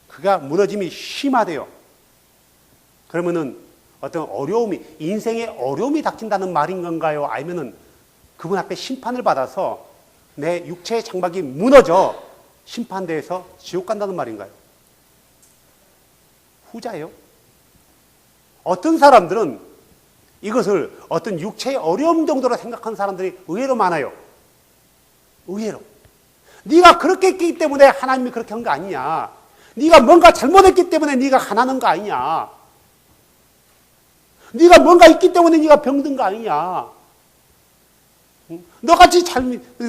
그가 무너짐이 심하대요. 그러면은 어떤 어려움이, 인생의 어려움이 닥친다는 말인 건가요? 아니면은 그분 앞에 심판을 받아서 내 육체의 장막이 무너져 심판대에서 지옥 간다는 말인가요? 후자예요. 어떤 사람들은 이것을 어떤 육체의 어려움 정도로 생각하는 사람들이 의외로 많아요. 의외로. 네가 그렇게 했기 때문에 하나님이 그렇게 한 거 아니냐. 네가 뭔가 잘못했기 때문에 네가 가난한 거 아니냐. 네가 뭔가 있기 때문에 네가 병든 거 아니냐. 너같이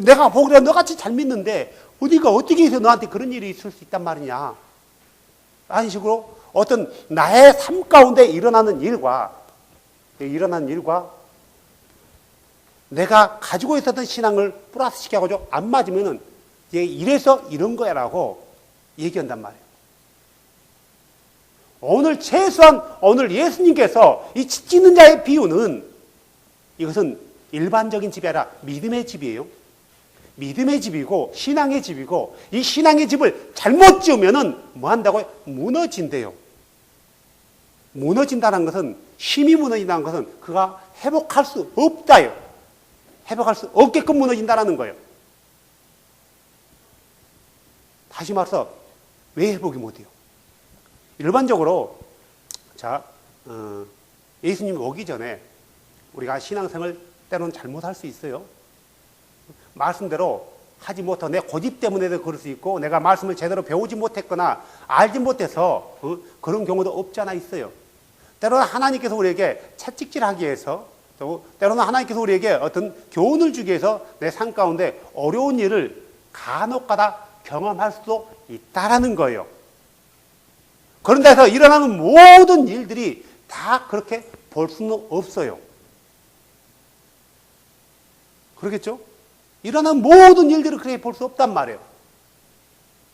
내가 보기에 너같이 잘 믿는데 네가 어떻게 해서 너한테 그런 일이 있을 수 있단 말이냐. 라는 식으로 어떤 나의 삶 가운데 일어나는 일과 내가 가지고 있었던 신앙을 플러스 시켜가지고 안 맞으면은 이래서 이런 거야라고 얘기한단 말이에요. 오늘 예수님께서 이 집 짓는 자의 비유는 이것은 일반적인 집이 아니라 믿음의 집이에요. 믿음의 집이고 신앙의 집이고 이 신앙의 집을 잘못 지으면은 뭐 한다고요? 무너진대요. 무너진다는 것은 힘이 무너진다는 것은 그가 회복할 수 없다요. 회복할 수 없게끔 무너진다는 거예요. 다시 말해서 왜 회복이 못해요? 일반적으로 예수님 오기 전에 우리가 신앙생활 때로는 잘못할 수 있어요. 말씀대로 하지 못하고 내 고집 때문에도 그럴 수 있고 내가 말씀을 제대로 배우지 못했거나 알지 못해서 그런 경우도 없지 않아 있어요. 때로는 하나님께서 우리에게 채찍질하기 위해서 또 때로는 하나님께서 우리에게 어떤 교훈을 주기 위해서 내 삶 가운데 어려운 일을 간혹가다 경험할 수도 있다라는 거예요. 그런 데서 일어나는 모든 일들이 다 그렇게 볼 수는 없어요. 그러겠죠? 일어나는 모든 일들을 그렇게 볼 수 없단 말이에요.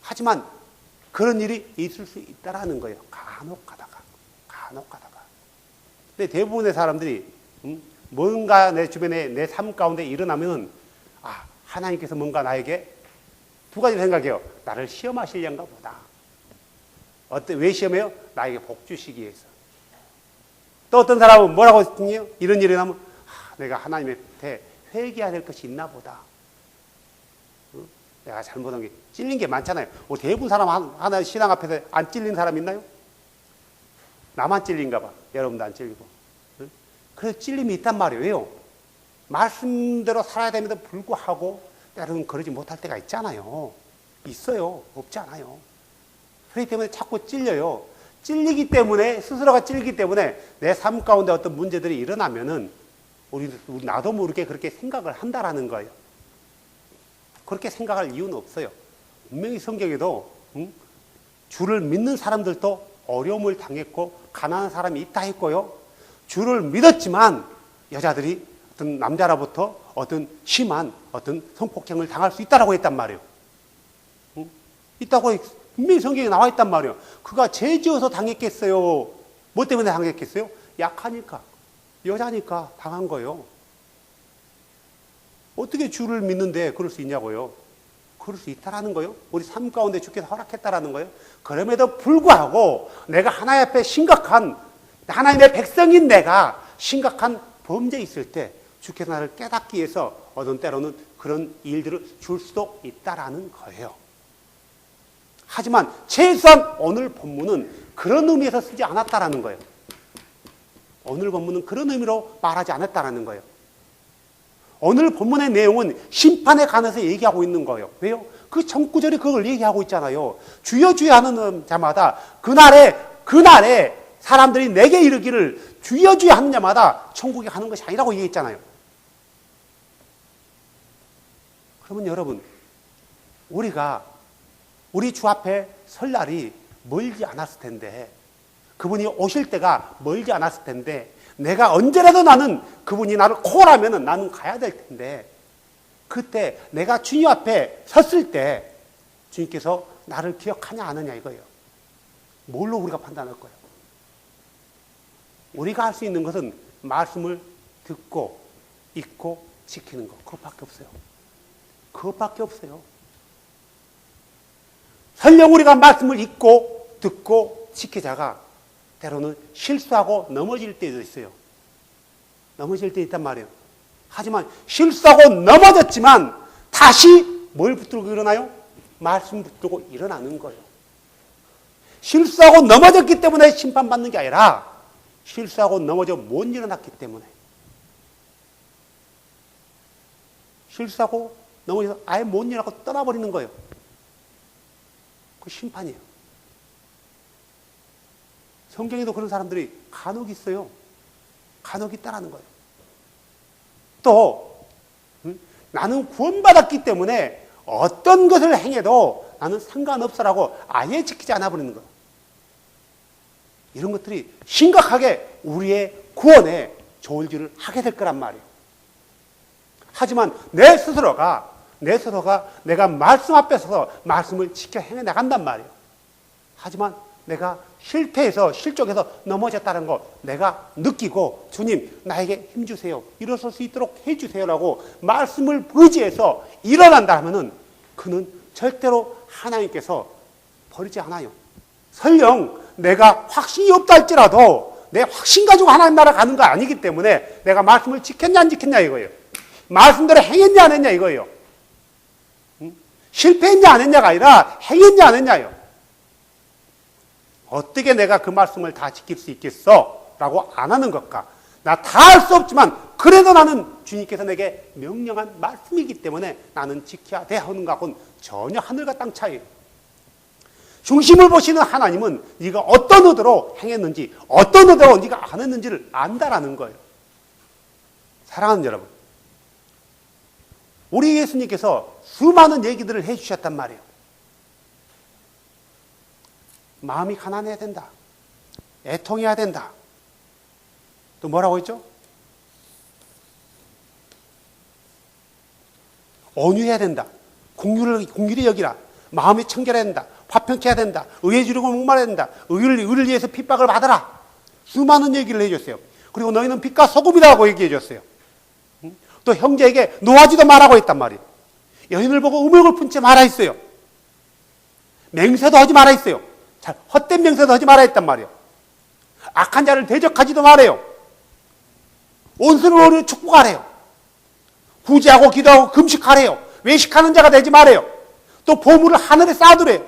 하지만 그런 일이 있을 수 있다라는 거예요. 간혹 가다가. 근데 대부분의 사람들이 뭔가 내 주변에 내 삶 가운데 일어나면 하나님께서 뭔가 나에게 두 가지를 생각해요. 나를 시험하시려는가 보다. 왜 시험해요? 나에게 복 주시기 위해서. 또 어떤 사람은 뭐라고 했냐? 이런 일이 나면 내가 하나님한테 회개해야 될 것이 있나 보다. 내가 잘못한 게 찔린 게 많잖아요. 대부분 사람 하나 신앙 앞에서 안 찔린 사람 있나요? 나만 찔린가 봐. 여러분도 안 찔리고. 그래서 찔림이 있단 말이에요. 왜요? 말씀대로 살아야 됨에도 불구하고 때로는 그러지 못할 때가 있잖아요. 있어요. 없지 않아요. 그렇기 때문에 자꾸 찔려요. 찔리기 때문에 스스로가 찔리기 때문에 내 삶 가운데 어떤 문제들이 일어나면은 나도 모르게 그렇게 생각을 한다라는 거예요. 그렇게 생각할 이유는 없어요. 분명히 성경에도 주를 믿는 사람들도 어려움을 당했고 가난한 사람이 있다 했고요. 주를 믿었지만 여자들이 어떤 남자로부터 어떤 심한 어떤 성폭행을 당할 수 있다라고 했단 말이에요. 있다고 분명히 성경에 나와 있단 말이에요. 그가 죄지어서 당했겠어요? 뭐 때문에 당했겠어요? 약하니까, 여자니까 당한 거예요. 어떻게 주를 믿는데 그럴 수 있냐고요? 그럴 수 있다라는 거예요. 우리 삶 가운데 주께서 허락했다라는 거예요. 그럼에도 불구하고 내가 하나님 앞에 심각한 하나님의 백성인 내가 심각한 범죄 있을 때 주께서 나를 깨닫기 위해서 어떤 때로는 그런 일들을 줄 수도 있다라는 거예요. 하지만 최소한 오늘 본문은 그런 의미에서 쓰지 않았다라는 거예요. 오늘 본문은 그런 의미로 말하지 않았다는 거예요. 오늘 본문의 내용은 심판에 관해서 얘기하고 있는 거예요. 왜요? 그 전구절이 그걸 얘기하고 있잖아요. 주여 주여 하는 자마다 그날에 사람들이 내게 이르기를 주여 주여 하는 자마다 천국에 가는 것이 아니라고 얘기했잖아요. 그러면 여러분, 우리가 우리 주 앞에 설 날이 멀지 않았을 텐데, 그분이 오실 때가 멀지 않았을 텐데, 내가 언제라도 나는 그분이 나를 콜하면 나는 가야 될 텐데, 그때 내가 주님 앞에 섰을 때 주님께서 나를 기억하냐 안 하냐 이거예요. 뭘로 우리가 판단할 거예요? 우리가 할 수 있는 것은 말씀을 듣고 읽고 지키는 것, 그것밖에 없어요. 그것밖에 없어요. 설령 우리가 말씀을 읽고 듣고 지키자가 때로는 실수하고 넘어질 때도 있어요. 넘어질 때 있단 말이에요. 하지만 실수하고 넘어졌지만 다시 뭘 붙들고 일어나요? 말씀 붙들고 일어나는 거예요. 실수하고 넘어졌기 때문에 심판받는 게 아니라 실수하고 넘어져 못 일어났기 때문에, 실수하고 넘어져서 아예 못 일어나고 떠나버리는 거예요. 그 심판이에요. 성경에도 그런 사람들이 간혹 있어요. 간혹 있다라는 거예요. 또 나는 구원받았기 때문에 어떤 것을 행해도 나는 상관없어라고 아예 지키지 않아 버리는 거예요. 이런 것들이 심각하게 우리의 구원에 저울질을 하게 될 거란 말이에요. 하지만 내 스스로가 내가 말씀 앞에 서서 말씀을 지켜 행해나간단 말이에요. 하지만 내가 실패해서 실족해서 넘어졌다는 거 내가 느끼고 주님 나에게 힘주세요. 일어설 수 있도록 해주세요라고 말씀을 의지해서 일어난다 하면은 그는 절대로 하나님께서 버리지 않아요. 설령 내가 확신이 없다 할지라도 내 확신 가지고 하나님 나라 가는 거 아니기 때문에 내가 말씀을 지켰냐 안 지켰냐 이거예요. 말씀대로 행했냐 안 했냐 이거예요. 실패했냐 안 했냐가 아니라 행했냐 안 했냐요. 어떻게 내가 그 말씀을 다 지킬 수 있겠어? 라고 안 하는 것과 나 다 할 수 없지만 그래도 나는 주님께서 내게 명령한 말씀이기 때문에 나는 지켜야 돼 하는 것하고는 전혀 하늘과 땅 차이예요. 중심을 보시는 하나님은 네가 어떤 의도로 행했는지 어떤 의도로 네가 안 했는지를 안다라는 거예요. 사랑하는 여러분, 우리 예수님께서 수많은 얘기들을 해주셨단 말이에요. 마음이 가난해야 된다. 애통해야 된다. 또 뭐라고 했죠? 온유해야 된다. 공률이 여기라. 마음이 청결해야 된다. 화평케 해야 된다. 의에 주려고 목말라야 된다. 의를 위해서 핍박을 받아라. 수많은 얘기를 해줬어요. 그리고 너희는 빛과 소금이라고 얘기해 줬어요. 또 형제에게 노하지도 말라고 했단 말이에요. 여인을 보고 음욕을 품지 말아 했어요. 맹세도 하지 말아 했어요. 헛된 맹세도 하지 말아 했단 말이에요. 악한 자를 대적하지도 말아요. 온순으로 축복하래요. 구제하고 기도하고 금식하래요. 외식하는 자가 되지 말아요. 또 보물을 하늘에 쌓아두래요.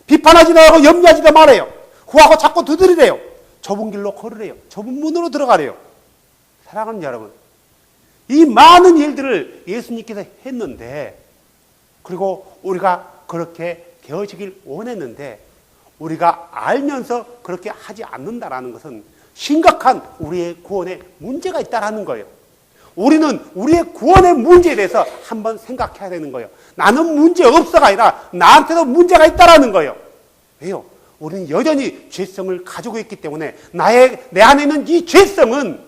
비판하지 말고 염려하지도 말아요. 후하고 자꾸 두드리래요. 좁은 길로 걸으래요. 좁은 문으로 들어가래요. 사랑하는 여러분, 이 많은 일들을 예수님께서 했는데, 그리고 우리가 그렇게 되어지길 원했는데 우리가 알면서 그렇게 하지 않는다라는 것은 심각한 우리의 구원에 문제가 있다라는 거예요. 우리는 우리의 구원의 문제에 대해서 한번 생각해야 되는 거예요. 나는 문제 없어가 아니라 나한테도 문제가 있다라는 거예요. 왜요? 우리는 여전히 죄성을 가지고 있기 때문에 내 안에 있는 이 죄성은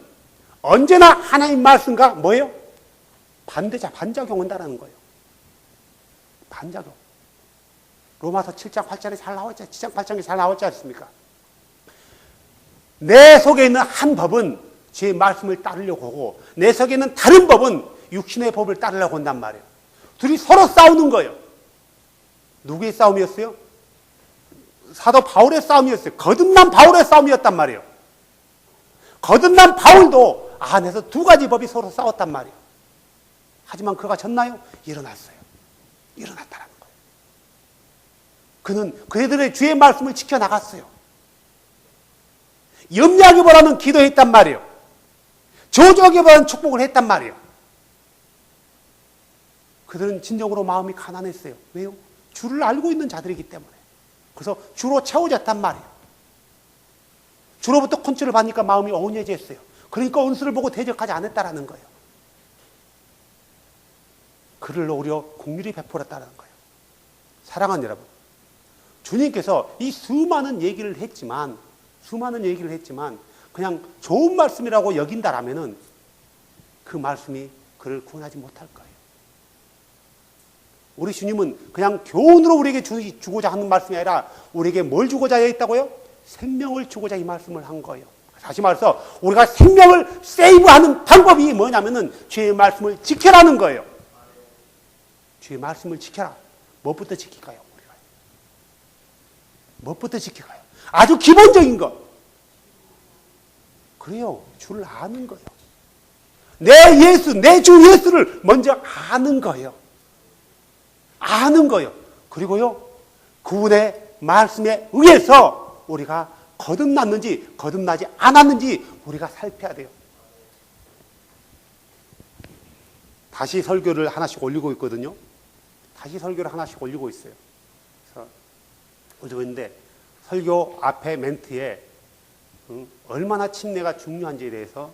언제나 하나님 말씀과 뭐예요? 반작용한다라는 거예요. 반작용. 로마서 7장 8절에 잘 나왔죠. 7장 8장에 잘 나왔지 않습니까? 내 속에 있는 한 법은 제 말씀을 따르려고 하고 내 속에 있는 다른 법은 육신의 법을 따르려고 한단 말이에요. 둘이 서로 싸우는 거예요. 누구의 싸움이었어요? 사도 바울의 싸움이었어요. 거듭난 바울의 싸움이었단 말이에요. 거듭난 바울도 안에서 두 가지 법이 서로 싸웠단 말이에요. 하지만 그가 졌나요? 일어났어요. 일어났다라는 거예요. 그는 그들의 주의 말씀을 지켜나갔어요. 염려하기보다는 기도했단 말이에요. 저주하기보다는 축복을 했단 말이에요. 그들은 진정으로 마음이 가난했어요. 왜요? 주를 알고 있는 자들이기 때문에. 그래서 주로 채워졌단 말이에요. 주로부터 컨트롤을 받으니까 마음이 온유해졌어요. 그러니까 온수를 보고 대적하지 않았다라는 거예요. 그를 오히려 긍휼히 베풀었다는 거예요. 사랑하는 여러분, 주님께서 이 수많은 얘기를 했지만 그냥 좋은 말씀이라고 여긴다라면은 그 말씀이 그를 구원하지 못할 거예요. 우리 주님은 그냥 교훈으로 우리에게 주고자 하는 말씀이 아니라 우리에게 뭘 주고자 했다고요? 생명을 주고자 이 말씀을 한 거예요. 다시 말해서 우리가 생명을 세이브하는 방법이 뭐냐면은 주의 말씀을 지켜라는 거예요. 주의 말씀을 지켜라. 무엇부터 지킬까요? 우리가 무엇부터 지킬까요? 아주 기본적인 것. 그래요. 주를 아는 거예요. 내 주 예수를 먼저 아는 거예요. 아는 거예요. 그리고요, 그분의 말씀에 의해서 우리가 거듭났는지 거듭나지 않았는지 우리가 살펴야 돼요. 다시 설교를 하나씩 올리고 있거든요. 다시 설교를 하나씩 올리고 있어요. 그래서 올리고 있는데 설교 앞에 멘트에 얼마나 침례가 중요한지에 대해서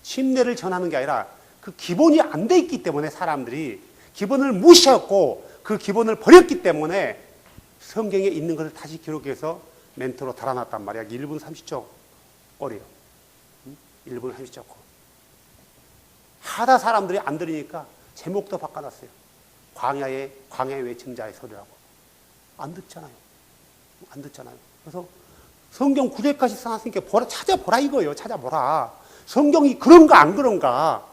침례를 전하는 게 아니라 그 기본이 안 돼 있기 때문에 사람들이 기본을 무시했고 그 기본을 버렸기 때문에 성경에 있는 것을 다시 기록해서 멘트로 달아놨단 말이야. 1분 30초 꼴이에요. 1분 30초 꼴. 하다 사람들이 안 들으니까 제목도 바꿔놨어요. 광야의 외침자의 소리라고. 안 듣잖아요. 안 듣잖아요. 그래서 성경 구절까지 써놨으니까 찾아보라 이거예요. 찾아보라. 성경이 그런가 안 그런가.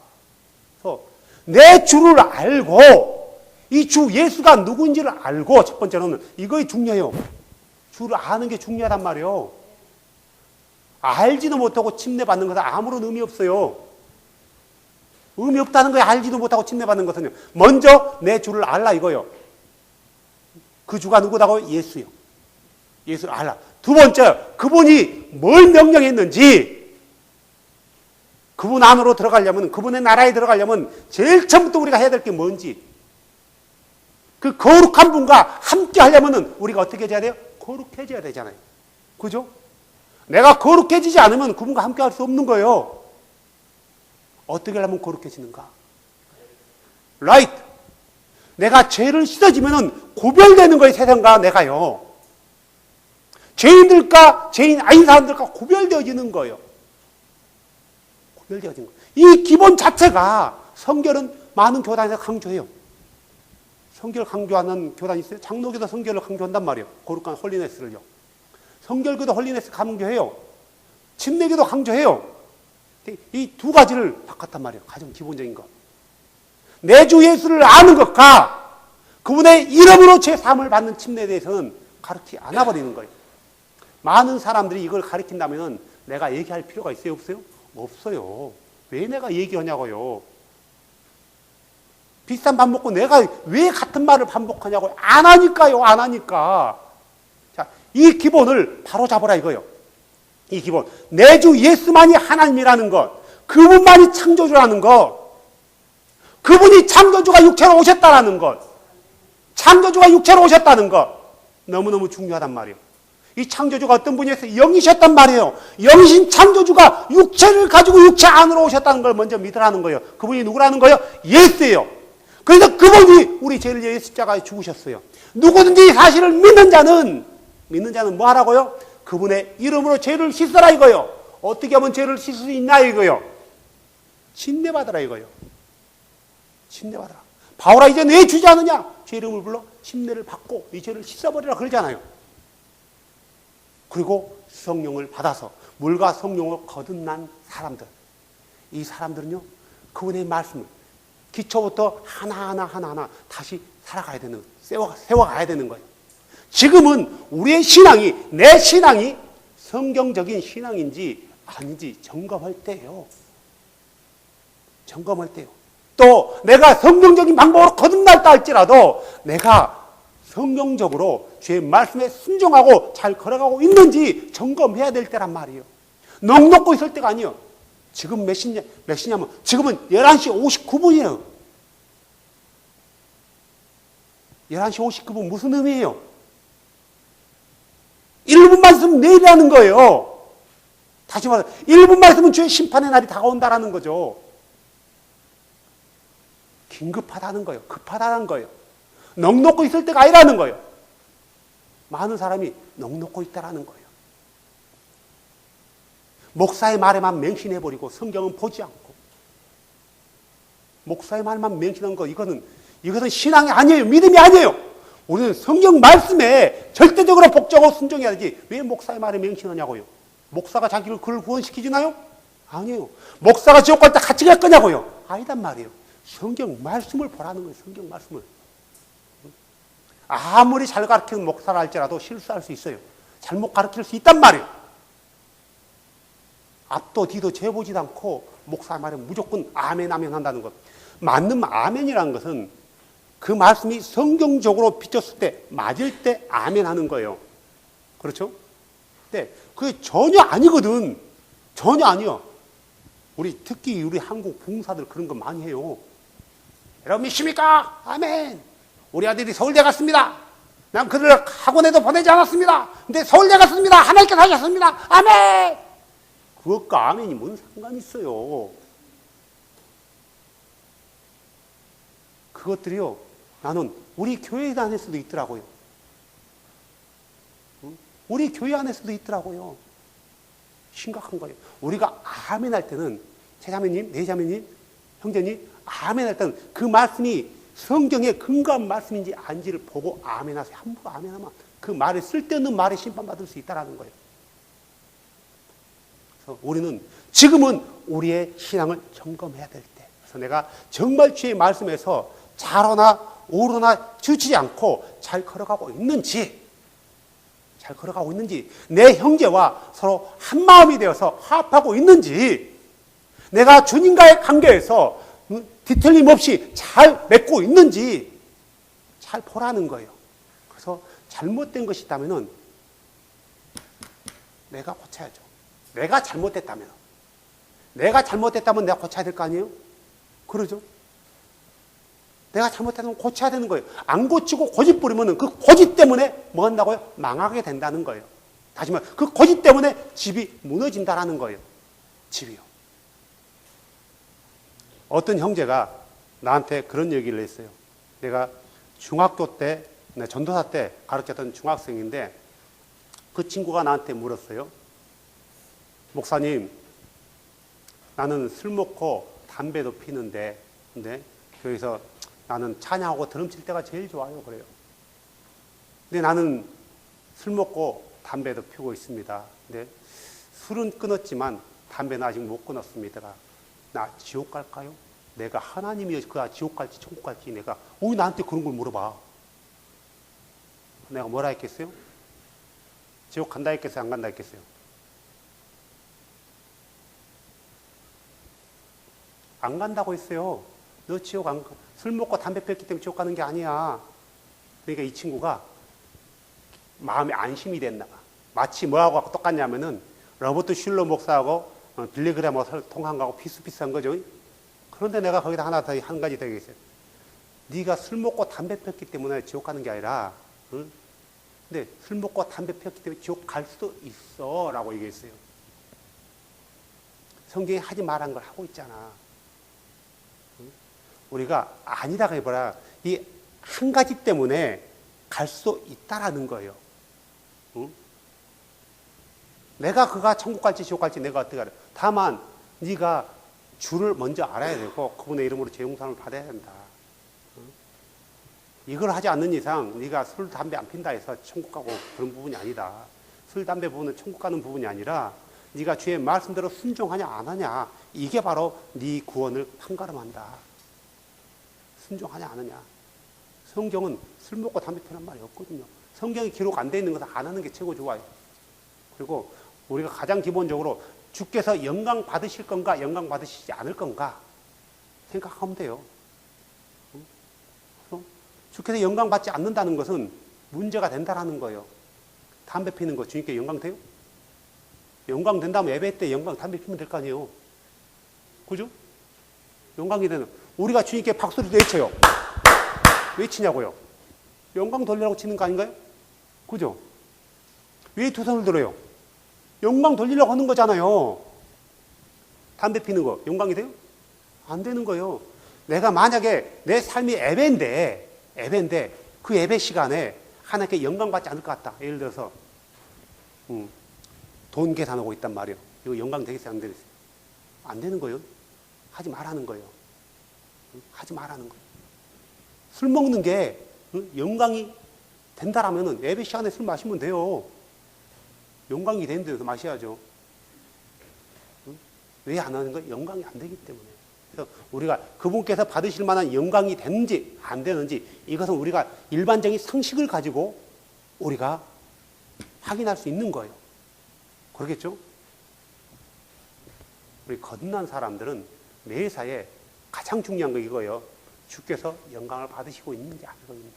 그래서 내 주를 알고 이 주 예수가 누구인지를 알고 첫 번째로는 이거이 중요해요. 주를 아는 게 중요하단 말이에요. 알지도 못하고 침례받는 것은 아무런 의미 없어요. 의미 없다는 거예요. 알지도 못하고 침례받는 것은요. 먼저 내 주를 알라 이거요. 그 주가 누구다고? 예수요. 예수를 알라. 두 번째, 그분이 뭘 명령했는지 그분 안으로 들어가려면, 그분의 나라에 들어가려면 제일 처음부터 우리가 해야 될 게 뭔지, 그 거룩한 분과 함께 하려면 우리가 어떻게 해야 돼요? 거룩해져야 되잖아요. 그죠? 내가 거룩해지지 않으면 그분과 함께 할 수 없는 거예요. 어떻게 하면 거룩해지는가? 라이트. 내가 죄를 씻어지면 구별되는 거예요. 세상과 내가요. 죄인들과 죄인 아닌 사람들과 구별되어지는 거예요. 구별되어지는 거예요. 이 기본 자체가 성결은 많은 교단에서 강조해요. 성결 강조하는 교단이 있어요. 장로교도 성결을 강조한단 말이에요. 거룩한 홀리네스를요. 성결교도 홀리네스 강조해요. 침례교도 강조해요. 이 두 가지를 바꿨단 말이에요. 가장 기본적인 것. 내 주 예수를 아는 것과 그분의 이름으로 제3을 받는 침례에 대해서는 가르치지 않아 버리는 거예요. 많은 사람들이 이걸 가르친다면 내가 얘기할 필요가 있어요? 없어요? 없어요. 왜 내가 얘기하냐고요. 비슷한 밥 먹고 내가 왜 같은 말을 반복하냐고요. 안 하니까요. 안 하니까. 자, 이 기본을 바로 잡으라 이거예요. 이 기본. 내 주 예수만이 하나님이라는 것. 그분만이 창조주라는 것. 그분이 창조주가 육체로 오셨다는 것. 창조주가 육체로 오셨다는 것. 너무너무 중요하단 말이에요. 이 창조주가 어떤 분이었어요? 영이셨단 말이에요. 영이신 창조주가 육체를 가지고 육체 안으로 오셨다는 걸 먼저 믿으라는 거예요. 그분이 누구라는 거예요? 예수예요. 그래서 그분이 우리 죄를 위해 십자가에 죽으셨어요. 누구든지 이 사실을 믿는 자는 뭐 하라고요? 그분의 이름으로 죄를 씻어라 이거요. 어떻게 하면 죄를 씻을 수 있나 이거요. 침례받으라 이거요. 침례받으라. 바울아 이제 내 주지 않느냐? 죄 이름을 불러 침례를 받고 이 죄를 씻어버리라 그러잖아요. 그리고 성령을 받아서 물과 성령을 거듭난 사람들. 이 사람들은요. 그분의 말씀을 기초부터 하나하나 다시 살아가야 되는, 세워가야 되는 거예요. 지금은 우리의 신앙이, 내 신앙이 성경적인 신앙인지 아닌지 점검할 때예요. 점검할 때요. 또 내가 성경적인 방법으로 거듭났다 할지라도 내가 성경적으로 주의 말씀에 순종하고 잘 걸어가고 있는지 점검해야 될 때란 말이에요. 넋 놓고 있을 때가 아니에요. 지금 몇 시냐면 지금은 11시 59분이에요. 11시 59분 무슨 의미예요? 1분만 있으면 내일이라는 거예요. 다시 말해 1분만 있으면 주의 심판의 날이 다가온다라는 거죠. 긴급하다는 거예요. 급하다는 거예요. 넋 놓고 있을 때가 아니라는 거예요. 많은 사람이 넋 놓고 있다라는 거예요. 목사의 말에만 맹신해버리고 성경은 보지 않고 목사의 말만 맹신한 거 이것은 신앙이 아니에요. 믿음이 아니에요. 우리는 성경 말씀에 절대적으로 복종하고 순종해야 되지 왜 목사의 말에 맹신하냐고요. 목사가 자기를 그를 구원시키지나요? 아니에요. 목사가 지옥 갈 때 같이 갈 거냐고요. 아니단 말이에요. 성경 말씀을 보라는 거예요. 성경 말씀을. 아무리 잘 가르치는 목사라 할지라도 실수할 수 있어요. 잘못 가르칠 수 있단 말이에요. 앞도 뒤도 재보지도 않고 목사 말에 무조건 아멘 아멘 한다는 것. 맞는 아멘이라는 것은 그 말씀이 성경적으로 비쳤을 때 맞을 때 아멘 하는 거예요. 그렇죠? 근데 그게 전혀 아니거든. 전혀 아니요. 특히 우리 한국 부흥사들 그런 거 많이 해요. 여러분 믿습니까? 아멘. 우리 아들이 서울대 갔습니다. 난 그를 학원에도 보내지 않았습니다. 근데 서울대 갔습니다. 하나님께서 하셨습니다. 아멘. 그것과 아멘이 뭔 상관이 있어요. 그것들이요. 나는 우리 교회 안에서도 있더라고요. 우리 교회 안에서도 있더라고요. 심각한 거예요. 우리가 아멘 할 때는 제자매님, 내자매님, 형제님 아멘 할 때는 그 말씀이 성경에 근거한 말씀인지 아닌지를 보고 아멘 하세요. 함부로 아멘 하면 그 말에 쓸데없는 말에 심판받을 수 있다는 거예요. 그래서 우리는 지금은 우리의 신앙을 점검해야 될 때. 그래서 내가 정말 주의 말씀에서 잘하나 오르나 지치지 않고 잘 걸어가고 있는지 내 형제와 서로 한 마음이 되어서 화합하고 있는지 내가 주님과의 관계에서 뒤틀림 없이 잘 맺고 있는지 잘 보라는 거예요. 그래서 잘못된 것이 있다면 내가 고쳐야죠. 내가 잘못됐다면 내가 고쳐야 될 거 아니에요? 그러죠? 내가 잘못했다면 고쳐야 되는 거예요. 안 고치고 고집 부리면 그 고집 때문에 뭐 한다고요? 망하게 된다는 거예요. 다시 말해 그 고집 때문에 집이 무너진다라는 거예요. 집이요. 어떤 형제가 나한테 그런 얘기를 했어요. 내가 중학교 때, 전도사 때 가르쳤던 중학생인데 그 친구가 나한테 물었어요. 목사님, 나는 술 먹고 담배도 피는데 근데 교회에서 나는 찬양하고 드럼 칠 때가 제일 좋아요. 그래요. 근데 나는 술 먹고 담배도 피우고 있습니다. 근데 술은 끊었지만 담배는 아직 못 끊었습니다. 나 지옥 갈까요? 내가 하나님이 그 지옥 갈지 천국 갈지 내가 왜 나한테 그런 걸 물어봐? 내가 뭐라 했겠어요? 지옥 간다 했겠어요? 안 간다 했겠어요? 안 간다고 했어요. 너 지옥 안 가. 술 먹고 담배 폈기 때문에 지옥 가는 게 아니야. 그러니까 이 친구가 마음에 안심이 됐나 봐. 마치 뭐하고 똑같냐면은 로버트 슐러 목사하고 빌리그램하고 통한 거하고 비슷비슷한 거죠. 그런데 내가 거기다 한 가지 더 얘기했어요. 네가 술 먹고 담배 폈기 때문에 지옥 가는 게 아니라 응? 근데 술 먹고 담배 폈기 때문에 지옥 갈 수도 있어 라고 얘기했어요. 성경이 하지 말한 걸 하고 있잖아. 우리가 아니라고 해봐라. 이 한 가지 때문에 갈 수 있다라는 거예요. 응? 내가 그가 천국 갈지 지옥 갈지 내가 어떻게 알아? 다만 네가 주를 먼저 알아야 되고 그분의 이름으로 재용산을 받아야 된다. 응? 이걸 하지 않는 이상 네가 술, 담배 안 핀다 해서 천국 가고 그런 부분이 아니다. 술, 담배 부분은 천국 가는 부분이 아니라 네가 주의 말씀대로 순종하냐 안 하냐 이게 바로 네 구원을 판가름한다. 순종하냐 안 하냐. 성경은 술 먹고 담배 피는 말이 없거든요. 성경에 기록 안 돼 있는 것은 안 하는 게 최고 좋아요. 그리고 우리가 가장 기본적으로 주께서 영광 받으실 건가 영광 받으시지 않을 건가 생각하면 돼요. 주께서 영광 받지 않는다는 것은 문제가 된다라는 거예요. 담배 피는 거 주님께 영광 돼요? 영광 된다면 예배 때 영광 담배 피면 될 거 아니에요. 그죠? 영광이 되는, 우리가 주님께 박수를 외쳐요. 왜 치냐고요? 영광 돌리라고 치는 거 아닌가요? 그죠? 왜 두 손을 들어요? 영광 돌리려고 하는 거잖아요. 담배 피는 거 영광이 돼요? 안 되는 거예요. 내가 만약에 내 삶이 예배인데 그 예배 시간에 하나님께 영광 받지 않을 것 같다. 예를 들어서 돈 계산하고 있단 말이에요. 이거 영광 되겠어요? 안 되겠어요? 안 되는 거예요. 하지 말라는 거예요. 하지 말라는 거예요. 술 먹는 게 영광이 된다라면 예배 시간에 술 마시면 돼요. 영광이 되는 데서 마셔야죠. 왜 안 하는 거예요? 영광이 안 되기 때문에. 그래서 우리가 그분께서 받으실 만한 영광이 되는지 안 되는지 이것은 우리가 일반적인 상식을 가지고 우리가 확인할 수 있는 거예요. 그러겠죠? 우리 거듭난 사람들은 매사에 가장 중요한 거 이거예요. 주께서 영광을 받으시고 있는지 안 받고 있는지.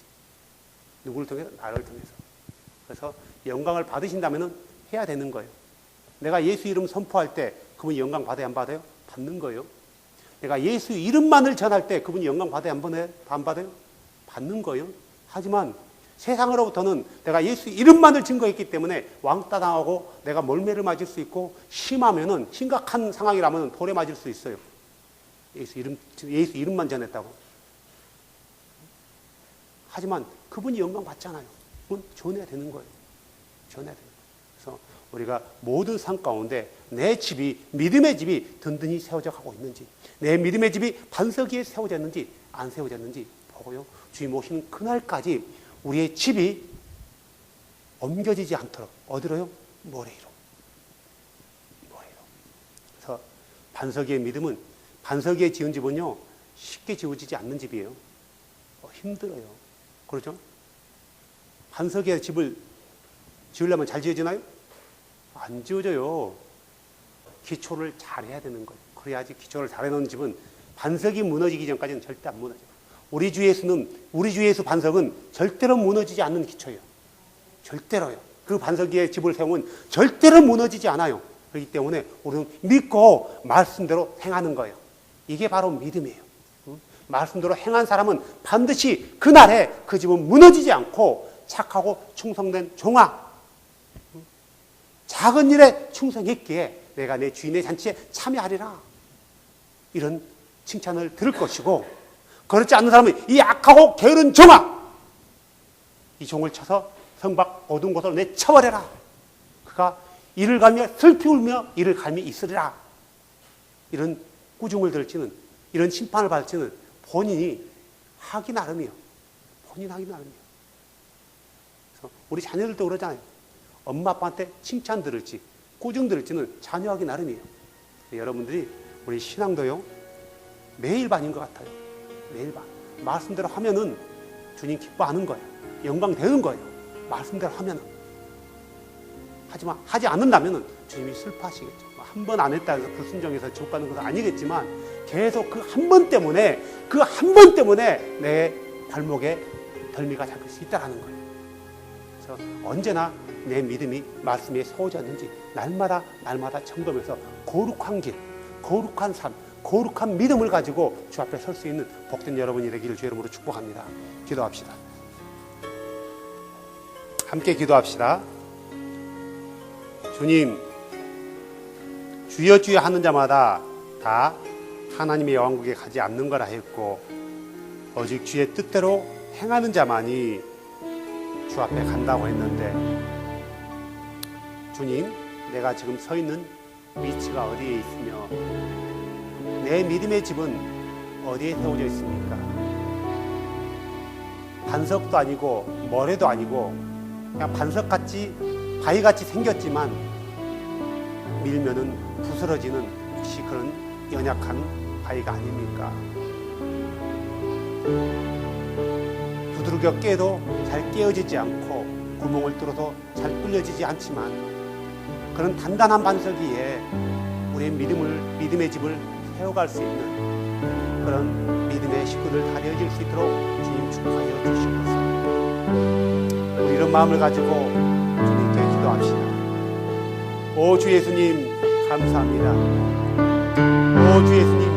누구를 통해서? 나를 통해서. 그래서 영광을 받으신다면 해야 되는 거예요. 내가 예수 이름 선포할 때 그분이 영광 받아야 안 받아요? 받는 거예요. 내가 예수 이름만을 전할 때 그분이 영광 받아야 안 받아요? 받는 거예요. 하지만 세상으로부터는 내가 예수 이름만을 증거했기 때문에 왕따 당하고 내가 몰매를 맞을 수 있고 심하면은 심각한 상황이라면 돌에 맞을 수 있어요. 예수 이름만 전했다고. 하지만 그분이 영광 받잖아요. 그건 전해야 되는 거예요. 전해야 되는 거예요. 그래서 우리가 모든 삶 가운데 내 집이, 믿음의 집이 든든히 세워져 가고 있는지, 내 믿음의 집이 반석 위에 세워졌는지 안 세워졌는지 보고요. 주님 오시는 그날까지 우리의 집이 옮겨지지 않도록 어디로요? 모래 위로. 그래서 반석 위의 믿음은, 반석 위에 지은 집은요 쉽게 지어지지 않는 집이에요. 힘들어요. 그렇죠? 반석 위에 집을 지으려면 잘 지어지나요? 안 지어져요. 기초를 잘해야 되는 거예요. 그래야지. 기초를 잘해놓은 집은 반석이 무너지기 전까지는 절대 안 무너져요. 우리 주 예수 반석은 절대로 무너지지 않는 기초예요. 절대로요. 그 반석 위에 집을 세우면 절대로 무너지지 않아요. 그렇기 때문에 우리는 믿고 말씀대로 행하는 거예요. 이게 바로 믿음이에요. 말씀대로 행한 사람은 반드시 그날에 그 집은 무너지지 않고 착하고 충성된 종아, 작은 일에 충성했기에 내가 내 주인의 잔치에 참여하리라. 이런 칭찬을 들을 것이고, 그렇지 않는 사람은 이 악하고 게으른 종아, 이 종을 쳐서 성박 어두운 곳으로 내쳐버려라. 그가 이를 갈며 슬피 울며 이를 갈미 있으리라. 이런 꾸중을 들지는, 이런 심판을 받지는 본인이 하기 나름이요. 본인 하기 나름이요. 그래서 우리 자녀들도 그러잖아요. 엄마 아빠한테 칭찬 들을지 꾸중 들을지는 자녀하기 나름이에요. 여러분들이 우리 신앙도요 매일 반인 것 같아요. 매일 반. 말씀대로 하면은 주님 기뻐하는 거예요. 영광 되는 거예요. 말씀대로 하면은. 하지만 하지 않는다면은 주님이 슬퍼하시겠죠. 한 번 안 했다 해서 불순종해서 지옥 가는 것은 아니겠지만 계속 그 한 번 때문에 내 발목에 덜미가 잡힐 수 있다는 거예요. 그래서 언제나 내 믿음이 말씀에 세워졌는지 날마다 점검해서 거룩한 길, 거룩한 삶, 거룩한 믿음을 가지고 주 앞에 설 수 있는 복된 여러분이 되기를 주의 이름으로 축복합니다. 기도합시다. 함께 기도합시다. 주님, 주여 주여 하는 자마다 다 하나님의 왕국에 가지 않는 거라 했고, 오직 주의 뜻대로 행하는 자만이 주 앞에 간다고 했는데, 주님, 내가 지금 서 있는 위치가 어디에 있으며 내 믿음의 집은 어디에 세워져 있습니까? 반석도 아니고 모래도 아니고 그냥 반석같이 바위같이 생겼지만 밀면은 부스러지는 혹시 그런 연약한 바위가 아닙니까? 두드겨 깨도 잘 깨어지지 않고 구멍을 뚫어도 잘 뚫려지지 않지만 그런 단단한 반석 위에 우리의 믿음의 집을 세워갈 수 있는 그런 믿음의 식구들 다 되어질 수 있도록 주님 축복하여 주시옵소서. 우리 이런 마음을 가지고 주님께 기도합시다. 오 주 예수님 감사합니다. 오 주 예수님